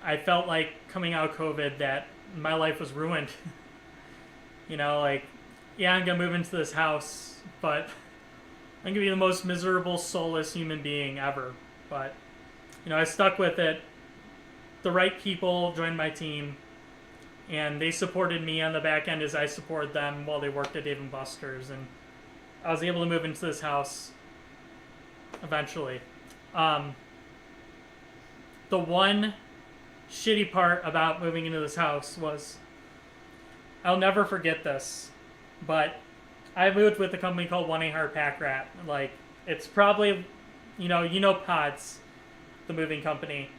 I felt like coming out of COVID that my life was ruined. yeah, I'm gonna move into this house, but I'm gonna be the most miserable, soulless human being ever. But, you know, I stuck with it. The right people joined my team, and they supported me on the back end as I supported them while they worked at Dave & Buster's, and I was able to move into this house eventually. The one shitty part about moving into this house was, I'll never forget this, but I moved with a company called 1-800-PACK-RAT. Like, it's probably, you know Pods, the moving company.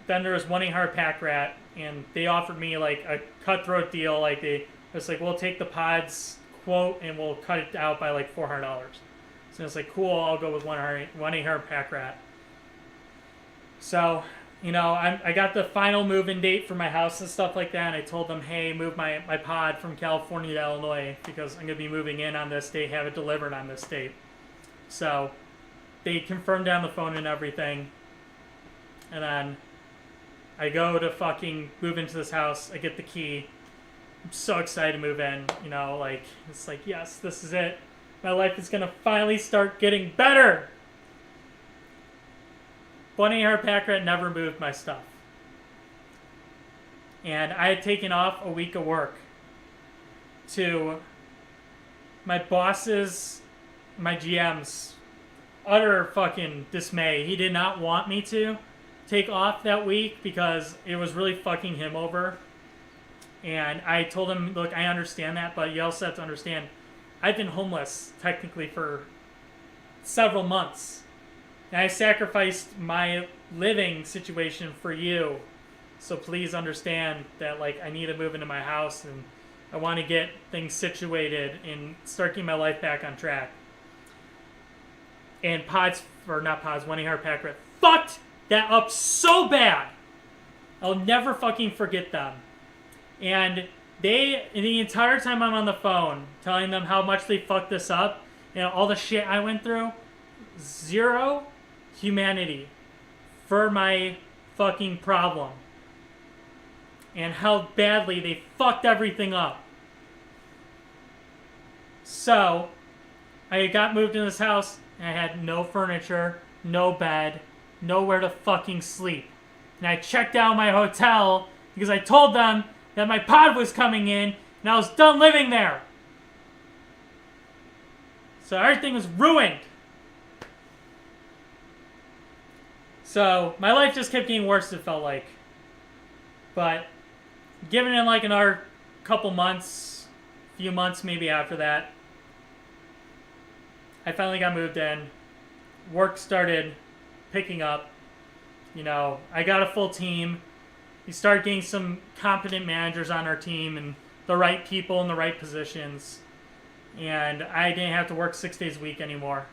Then there was 1-800-PACK-RAT, and they offered me like a cutthroat deal. Like it's like, we'll take the Pods quote and we'll cut it out by like $400. So it's like, cool, I'll go with 1-800-PACK-RAT. So, you know, I got the final move-in date for my house and stuff like that, and I told them, hey, move my pod from California to Illinois because I'm going to be moving in on this date, have it delivered on this date. So they confirmed on the phone and everything, and then I go to fucking move into this house. I get the key. I'm so excited to move in, you know, like, it's like, yes, this is it. My life is going to finally start getting better. 1-800-PACK-RAT never moved my stuff. And I had taken off a week of work to my boss's, my GM's utter fucking dismay. He did not want me to take off that week because it was really fucking him over. And I told him, look, I understand that, but you also have to understand, I've been homeless technically for several months. And I sacrificed my living situation for you. So please understand that, like, I need to move into my house and I want to get things situated and start getting my life back on track. And 1-800-PACK-RAT fucked that up so bad. I'll never fucking forget them. And the entire time I'm on the phone telling them how much they fucked this up and all the shit I went through, zero humanity for my fucking problem and how badly they fucked everything up. So I got moved in this house and I had no furniture, no bed, nowhere to fucking sleep. And I checked out my hotel because I told them that my pod was coming in and I was done living there. So everything was ruined. So my life just kept getting worse, it felt like. But given it like another couple months, few months maybe after that, I finally got moved in. Work started picking up. You know, I got a full team. We started getting some competent managers on our team and the right people in the right positions. And I didn't have to work 6 days a week anymore.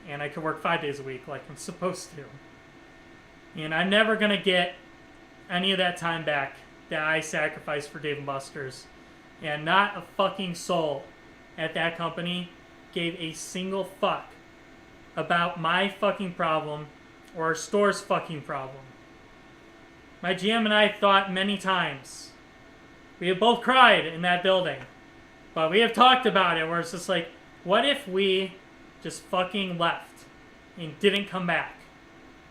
And I could work 5 days a week like I'm supposed to. And I'm never going to get any of that time back that I sacrificed for Dave & Buster's. And not a fucking soul at that company gave a single fuck about my fucking problem or our store's fucking problem. My GM and I thought many times. We have both cried in that building. But we have talked about it where it's just like, what if we just fucking left and didn't come back?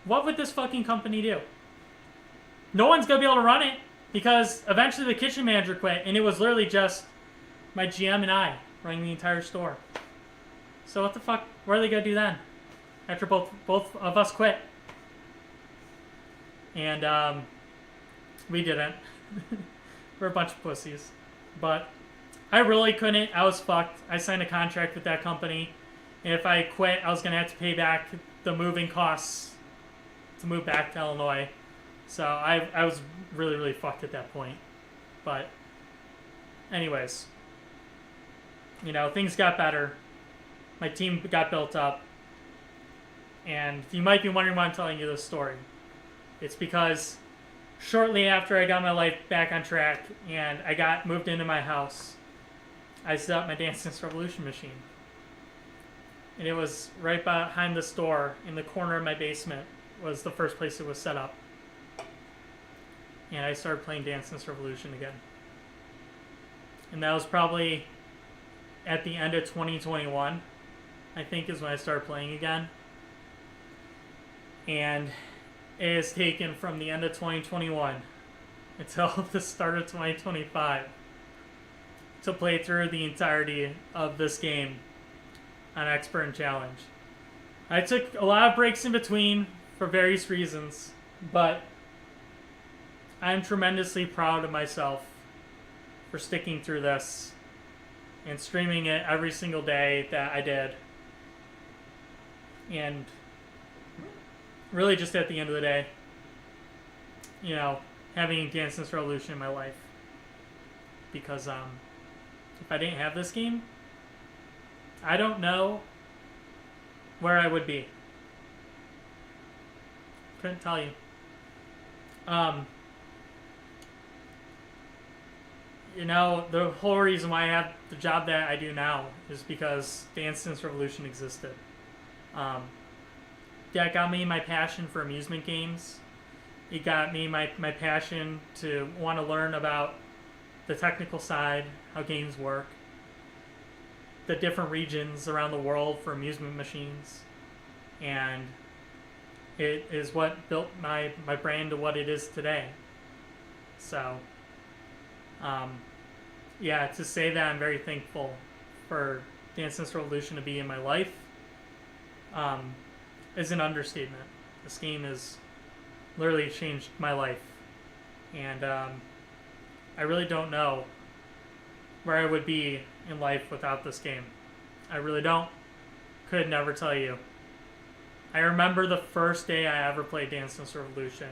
What would this fucking company do? No one's going to be able to run it because eventually the kitchen manager quit and it was literally just my GM and I running the entire store. So what the fuck? What are they going to do then? After both of us quit. And we didn't. We're a bunch of pussies. But I really couldn't. I was fucked. I signed a contract with that company. And if I quit, I was going to have to pay back the moving costs to move back to Illinois. So I was really, really fucked at that point. But anyways, you know, things got better. My team got built up. And you might be wondering why I'm telling you this story. It's because shortly after I got my life back on track and I got moved into my house, I set up my Dance Dance Revolution machine. And it was right behind the store in the corner of my basement was the first place it was set up. And I started playing Dance Dance Revolution again. And that was probably at the end of 2021, I think is when I started playing again. And it has taken from the end of 2021 until the start of 2025 to play through the entirety of this game on Expert and Challenge. I took a lot of breaks in between for various reasons, but I'm tremendously proud of myself for sticking through this and streaming it every single day that I did. And really just at the end of the day, you know, having Dance Dance Revolution in my life. Because if I didn't have this game, I don't know where I would be. Couldn't tell you. You know, the whole reason why I have the job that I do now is because Dance Dance Revolution existed. That got me my passion for amusement games. It got me my passion to want to learn about the technical side, how games work, the different regions around the world for amusement machines. And it is what built my brain to what it is today. So, yeah, to say that I'm very thankful for Dance Dance Revolution to be in my life is an understatement. This game has literally changed my life. And I really don't know where I would be in life without this game. I really don't. Could never tell you. I remember the first day I ever played Dance Dance Revolution.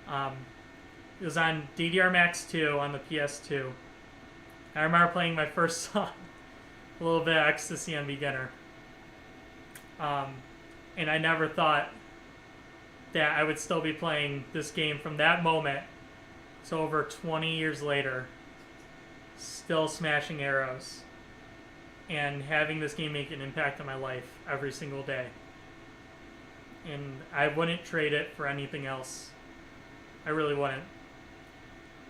It was on DDR Max 2 on the PS2. I remember playing my first song, a little bit of Ecstasy on Beginner. And I never thought that I would still be playing this game from that moment to over 20 years later, still smashing arrows and having this game make an impact on my life every single day. And I wouldn't trade it for anything else. I really wouldn't.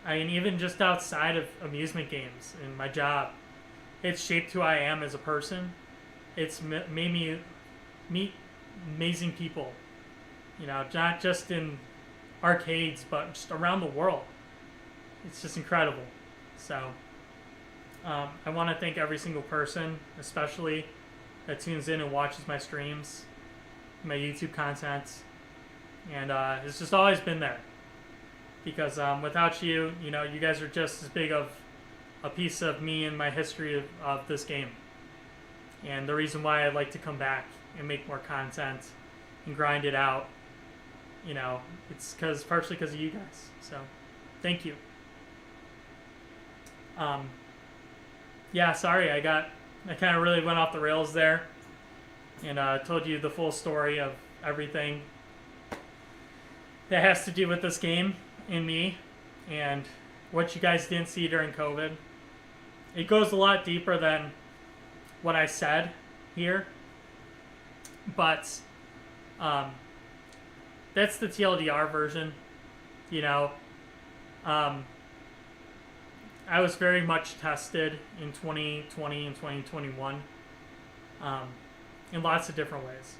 I mean, even just outside of amusement games and my job, it's shaped who I am as a person. It's made me meet amazing people. You know, not just in arcades, but just around the world. It's just incredible. So, I want to thank every single person, especially that tunes in and watches my streams, my YouTube content, and it's just always been there. Because without you, you know, you guys are just as big of a piece of me and my history of this game. And the reason why I'd like to come back and make more content and grind it out, you know, it's partially because of you guys. So, thank you. Yeah, sorry, I kind of really went off the rails there, and told you the full story of everything that has to do with this game and me, and what you guys didn't see during COVID. It goes a lot deeper than what I said here, but that's the TLDR version. You know, I was very much tested in 2020 and 2021 in lots of different ways.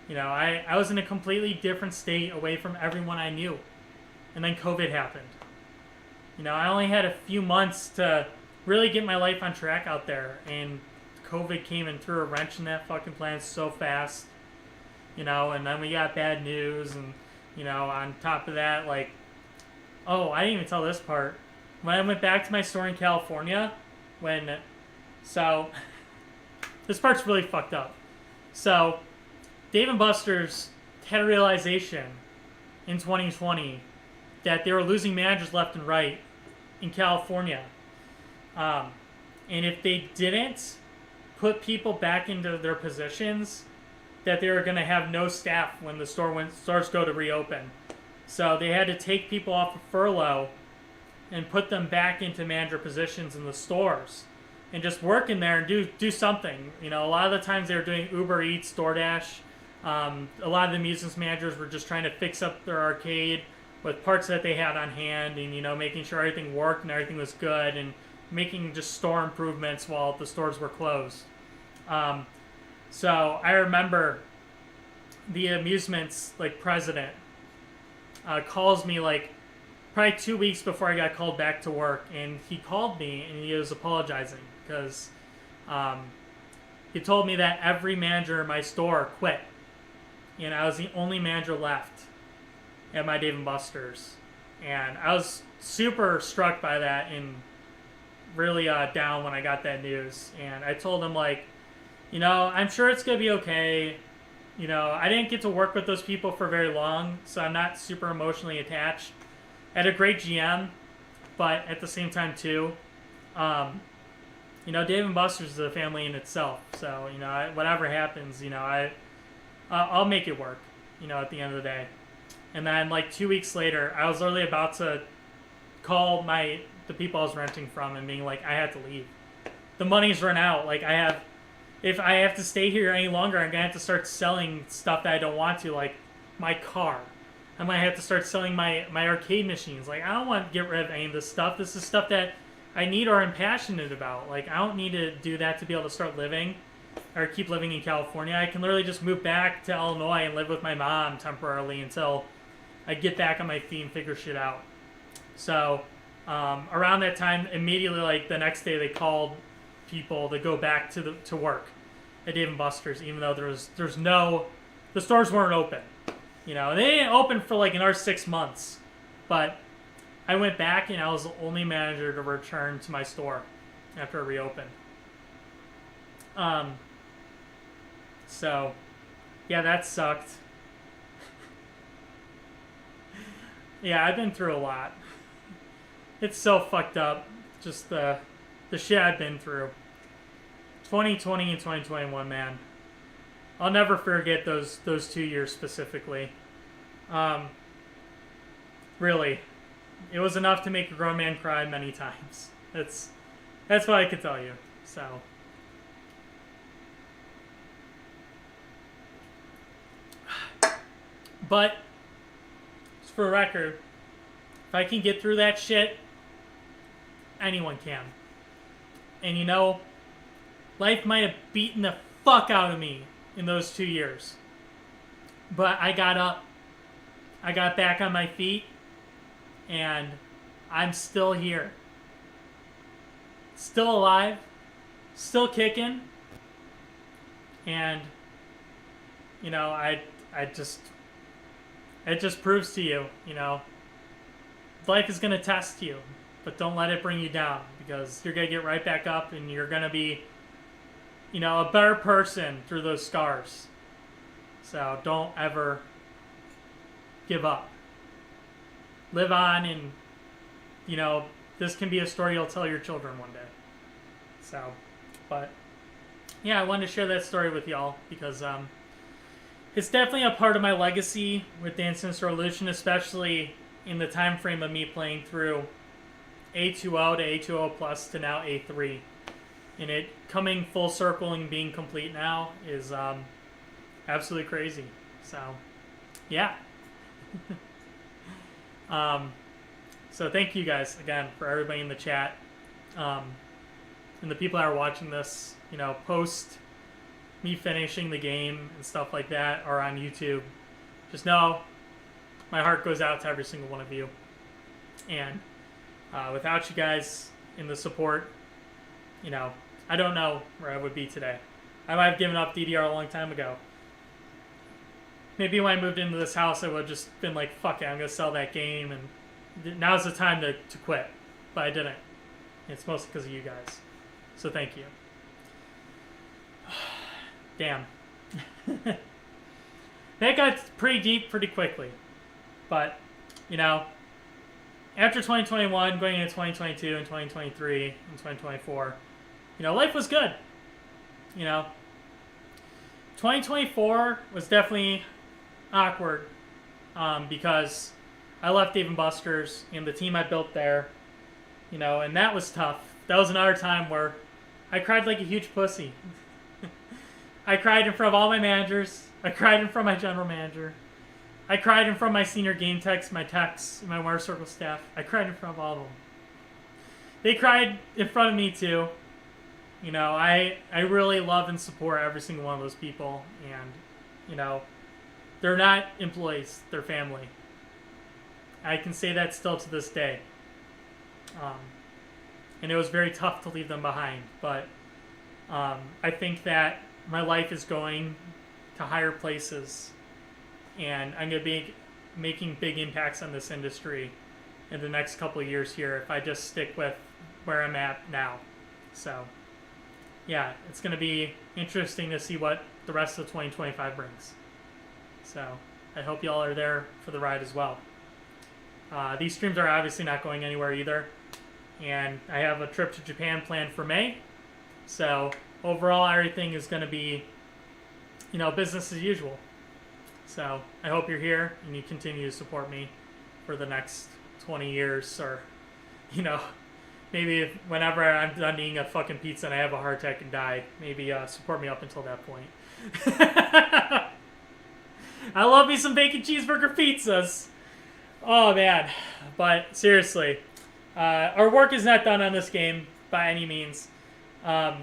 You know, I was in a completely different state away from everyone I knew. And then COVID happened. You know, I only had a few months to really get my life on track out there. And COVID came and threw a wrench in that fucking plan so fast. You know, and then we got bad news. And, you know, on top of that, like, oh, I didn't even tell this part. When I went back to my store in California, so, this part's really fucked up. So, Dave & Buster's had a realization in 2020 that they were losing managers left and right in California. And if they didn't put people back into their positions, that they were going to have no staff when the stores go to reopen. So they had to take people off of furlough and put them back into manager positions in the stores and just work in there and do something. You know, a lot of the times they were doing Uber Eats, DoorDash. A lot of the amusement managers were just trying to fix up their arcade with parts that they had on hand and, you know, making sure everything worked and everything was good and making just store improvements while the stores were closed. So I remember the amusements like president calls me like probably 2 weeks before I got called back to work, and he called me and he was apologizing because he told me that every manager in my store quit, and I was the only manager left at my Dave & Buster's, and I was super struck by that and really down when I got that news. And I told him, like, you know, I'm sure it's gonna be okay. You know, I didn't get to work with those people for very long, so I'm not super emotionally attached. I had a great GM, but at the same time too, you know, Dave & Buster's is a family in itself. So, you know, whatever happens, you know, I'll make it work, you know, at the end of the day. And then like 2 weeks later, I was literally about to call the people I was renting from and being like, I had to leave. The money's run out. Like, if I have to stay here any longer, I'm gonna have to start selling stuff that I don't want to, like my car. I might have to start selling my arcade machines. Like, I don't want to get rid of any of this stuff. This is stuff that I need or I'm passionate about. Like, I don't need to do that to be able to start living or keep living in California. I can literally just move back to Illinois and live with my mom temporarily until I get back on my feet and figure shit out. So around that time, immediately, like the next day, they called people to go back to work at Dave & Buster's, even though the stores weren't open. You know, they didn't open for like another 6 months, but I went back and I was the only manager to return to my store after it reopened. So yeah, that sucked. Yeah, I've been through a lot. It's so fucked up, just the shit I've been through. 2020 and 2021, man. I'll never forget those 2 years specifically. Really, it was enough to make a grown man cry many times. That's what I can tell you. So, but just for a record, if I can get through that shit, anyone can. And you know, life might have beaten the fuck out of me in those 2 years. But I got up. I got back on my feet. And I'm still here. Still alive. Still kicking. And, you know, it just proves to you, you know, life is going to test you. But don't let it bring you down, because you're going to get right back up and you're going to be, you know, a better person through those scars. So don't ever give up. Live on, and, you know, this can be a story you'll tell your children one day. So, but, yeah, I wanted to share that story with y'all because it's definitely a part of my legacy with Dance Dance Revolution, especially in the time frame of me playing through A2O to A2O Plus to now A3. And it coming full circle and being complete now is absolutely crazy. So, yeah. So thank you guys again for everybody in the chat. And the people that are watching this, you know, post me finishing the game and stuff like that are on YouTube. Just know my heart goes out to every single one of you. And without you guys in the support, you know, I don't know where I would be today. I might have given up DDR a long time ago. Maybe when I moved into this house, I would have just been like, fuck it, I'm going to sell that game, and now's the time to quit. But I didn't. It's mostly because of you guys. So thank you. Damn. That got pretty deep pretty quickly. But, you know, after 2021, going into 2022 and 2023 and 2024, you know, life was good. You know, 2024 was definitely awkward because I left Dave & Buster's and the team I built there, you know, and that was tough. That was another time where I cried like a huge pussy. I cried in front of all my managers. I cried in front of my general manager. I cried in front of my senior game techs, my techs, my Wire Circle staff. I cried in front of all of them. they cried in front of me too. You know, I really love and support every single one of those people, and you know, they're not employees, they're family. I can say that still to this day. And it was very tough to leave them behind, but I think that my life is going to higher places, and I'm going to be making big impacts on this industry in the next couple of years here if I just stick with where I'm at now. So, yeah, it's going to be interesting to see what the rest of 2025 brings. So, I hope y'all are there for the ride as well. These streams are obviously not going anywhere either. And I have a trip to Japan planned for May. So overall, everything is going to be, you know, business as usual. So I hope you're here and you continue to support me for the next 20 years, or, you know, maybe whenever I'm done eating a fucking pizza and I have a heart attack and die, maybe support me up until that point. I love me some bacon cheeseburger pizzas. Oh man, but seriously. Our work is not done on this game by any means. I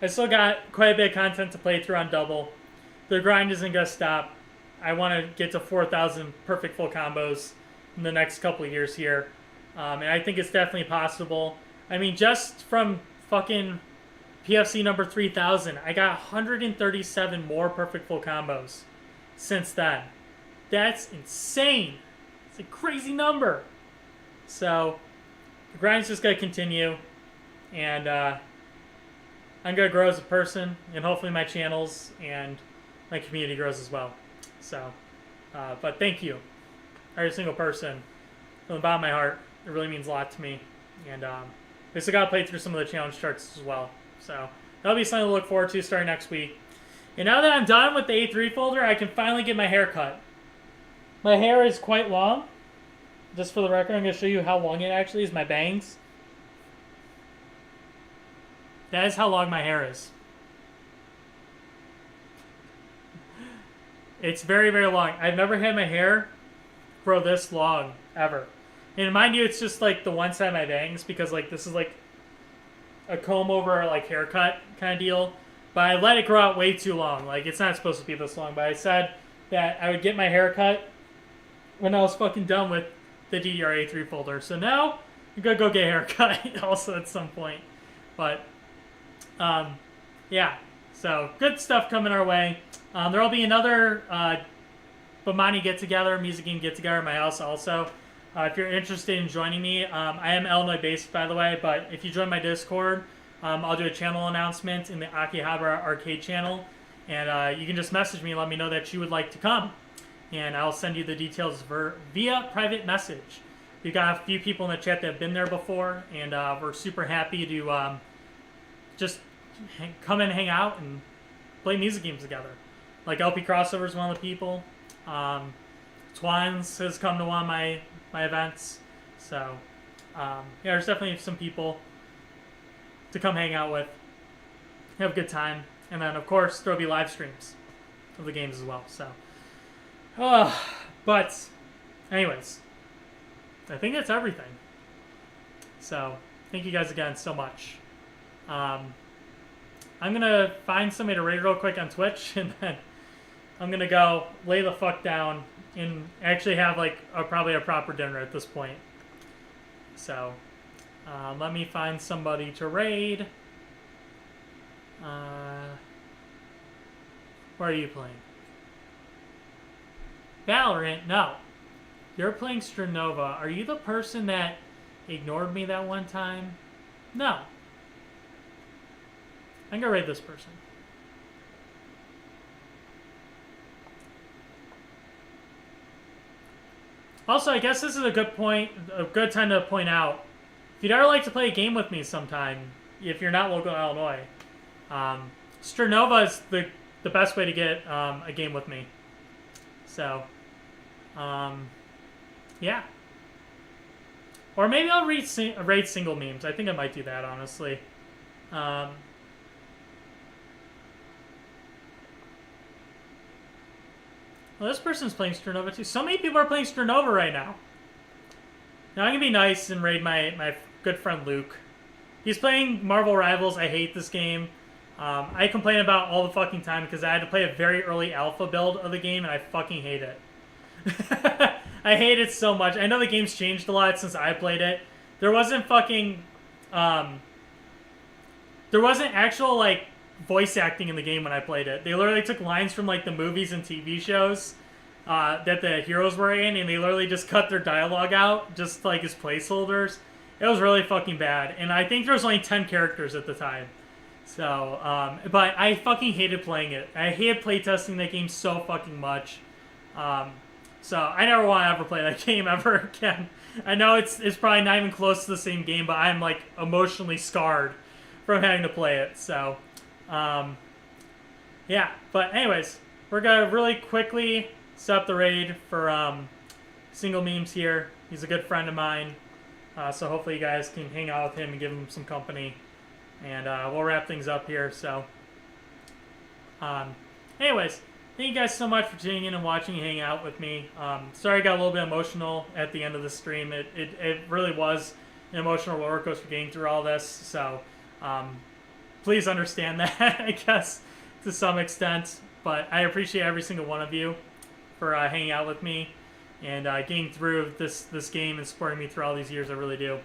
still got quite a bit of content to play through on Double. The grind isn't going to stop. I want to get to 4,000 perfect full combos in the next couple of years here. And I think it's definitely possible. I mean, just from fucking PFC number 3,000, I got 137 more perfect full combos since then. That's insane. It's a crazy number. So the grind's just going to continue, and I'm going to grow as a person, and hopefully my channels and my community grows as well. So, but thank you, every single person, from the bottom of my heart. It really means a lot to me, and I still got to play through some of the challenge charts as well. So that'll be something to look forward to starting next week. And now that I'm done with the A3 folder, I can finally get my hair cut. My hair is quite long. Just for the record, I'm going to show you how long it actually is, my bangs. That is how long my hair is. It's very, very long. I've never had my hair grow this long, ever. And mind you, it's just like the one side of my bangs, because like this is like a comb over like haircut kind of deal. But I let it grow out way too long. Like, it's not supposed to be this long, but I said that I would get my hair cut when I was fucking done with the DDR-A3 folder. So now I'm gonna go get a haircut also at some point. But yeah, so good stuff coming our way. There'll be another Bomani get-together, music game get-together at my house also. If you're interested in joining me, I am Illinois based, by the way, but if you join my Discord, I'll do a channel announcement in the Akihabara arcade channel, and you can just message me and let me know that you would like to come, and I'll send you the details via private message. We've got a few people in the chat that have been there before, and we're super happy to just come and hang out and play music games together. Like LP Crossover is one of the people. Twines has come to one of my events. So yeah, there's definitely some people to come hang out with, have a good time, and then of course there'll be live streams of the games as well. So, but anyways, I think that's everything. So thank you guys again so much. I'm gonna find somebody to raid real quick on Twitch, and then I'm gonna go lay the fuck down and actually have like probably a proper dinner at this point. So let me find somebody to raid. What are you playing? Valorant? No. You're playing Sternova. Are you the person that ignored me that one time? No. I'm gonna raid this person. Also, I guess this is a good time to point out, if you'd ever like to play a game with me sometime, if you're not local in Illinois, Sternova is the best way to get a game with me. So, yeah. Or maybe I'll raid single memes. I think I might do that, honestly. Well, this person's playing Sternova too. So many people are playing Sternova right now. Now I'm gonna be nice and raid my good friend Luke. He's playing Marvel Rivals. I hate this game. I complain about all the fucking time because I had to play a very early alpha build of the game, and I fucking hate it. I hate it so much. I know the game's changed a lot since I played it. There wasn't fucking... there wasn't actual, like, voice acting in the game when I played it. They literally took lines from, like, the movies and TV shows that the heroes were in, and they literally just cut their dialogue out, just, like, as placeholders. It was really fucking bad. And I think there was only 10 characters at the time. So, but I fucking hated playing it. I hated playtesting that game so fucking much. So I never want to ever play that game ever again. I know it's probably not even close to the same game, but I'm like emotionally scarred from having to play it. So, yeah. But anyways, we're gonna really quickly set up the raid for Single Memes here. He's a good friend of mine, so hopefully you guys can hang out with him and give him some company. And we'll wrap things up here. So, anyways, thank you guys so much for tuning in and watching and hanging out with me. Sorry I got a little bit emotional at the end of the stream. It really was an emotional roller coaster getting through all this. So, please understand that, I guess, to some extent. But I appreciate every single one of you for hanging out with me and getting through this game and supporting me through all these years. I really do.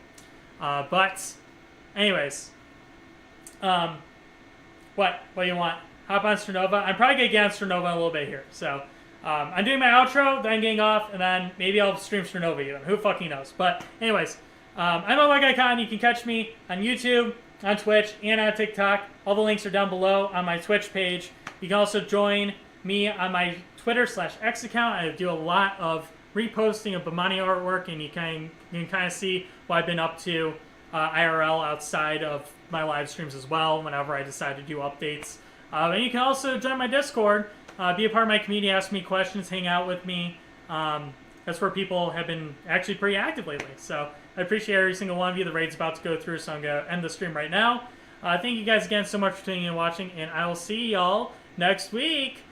But, anyways... what do you want? Hop on Sternova? I'm probably going to get on Sternova in a little bit here. So, I'm doing my outro, then getting off, and then maybe I'll stream Sternova even. Who fucking knows? But, anyways, I'm on White Guy Con. You can catch me on YouTube, on Twitch, and on TikTok. All the links are down below on my Twitch page. You can also join me on my Twitter/X account. I do a lot of reposting of Bamani artwork, and you can kind of see what I've been up to IRL outside of my live streams as well whenever I decide to do updates. And you can also join my Discord, be a part of my community, ask me questions, hang out with me. That's where people have been actually pretty active lately. So I appreciate every single one of you. The raid's about to go through, so I'm going to end the stream right now. Thank you guys again so much for tuning in and watching, and I will see y'all next week.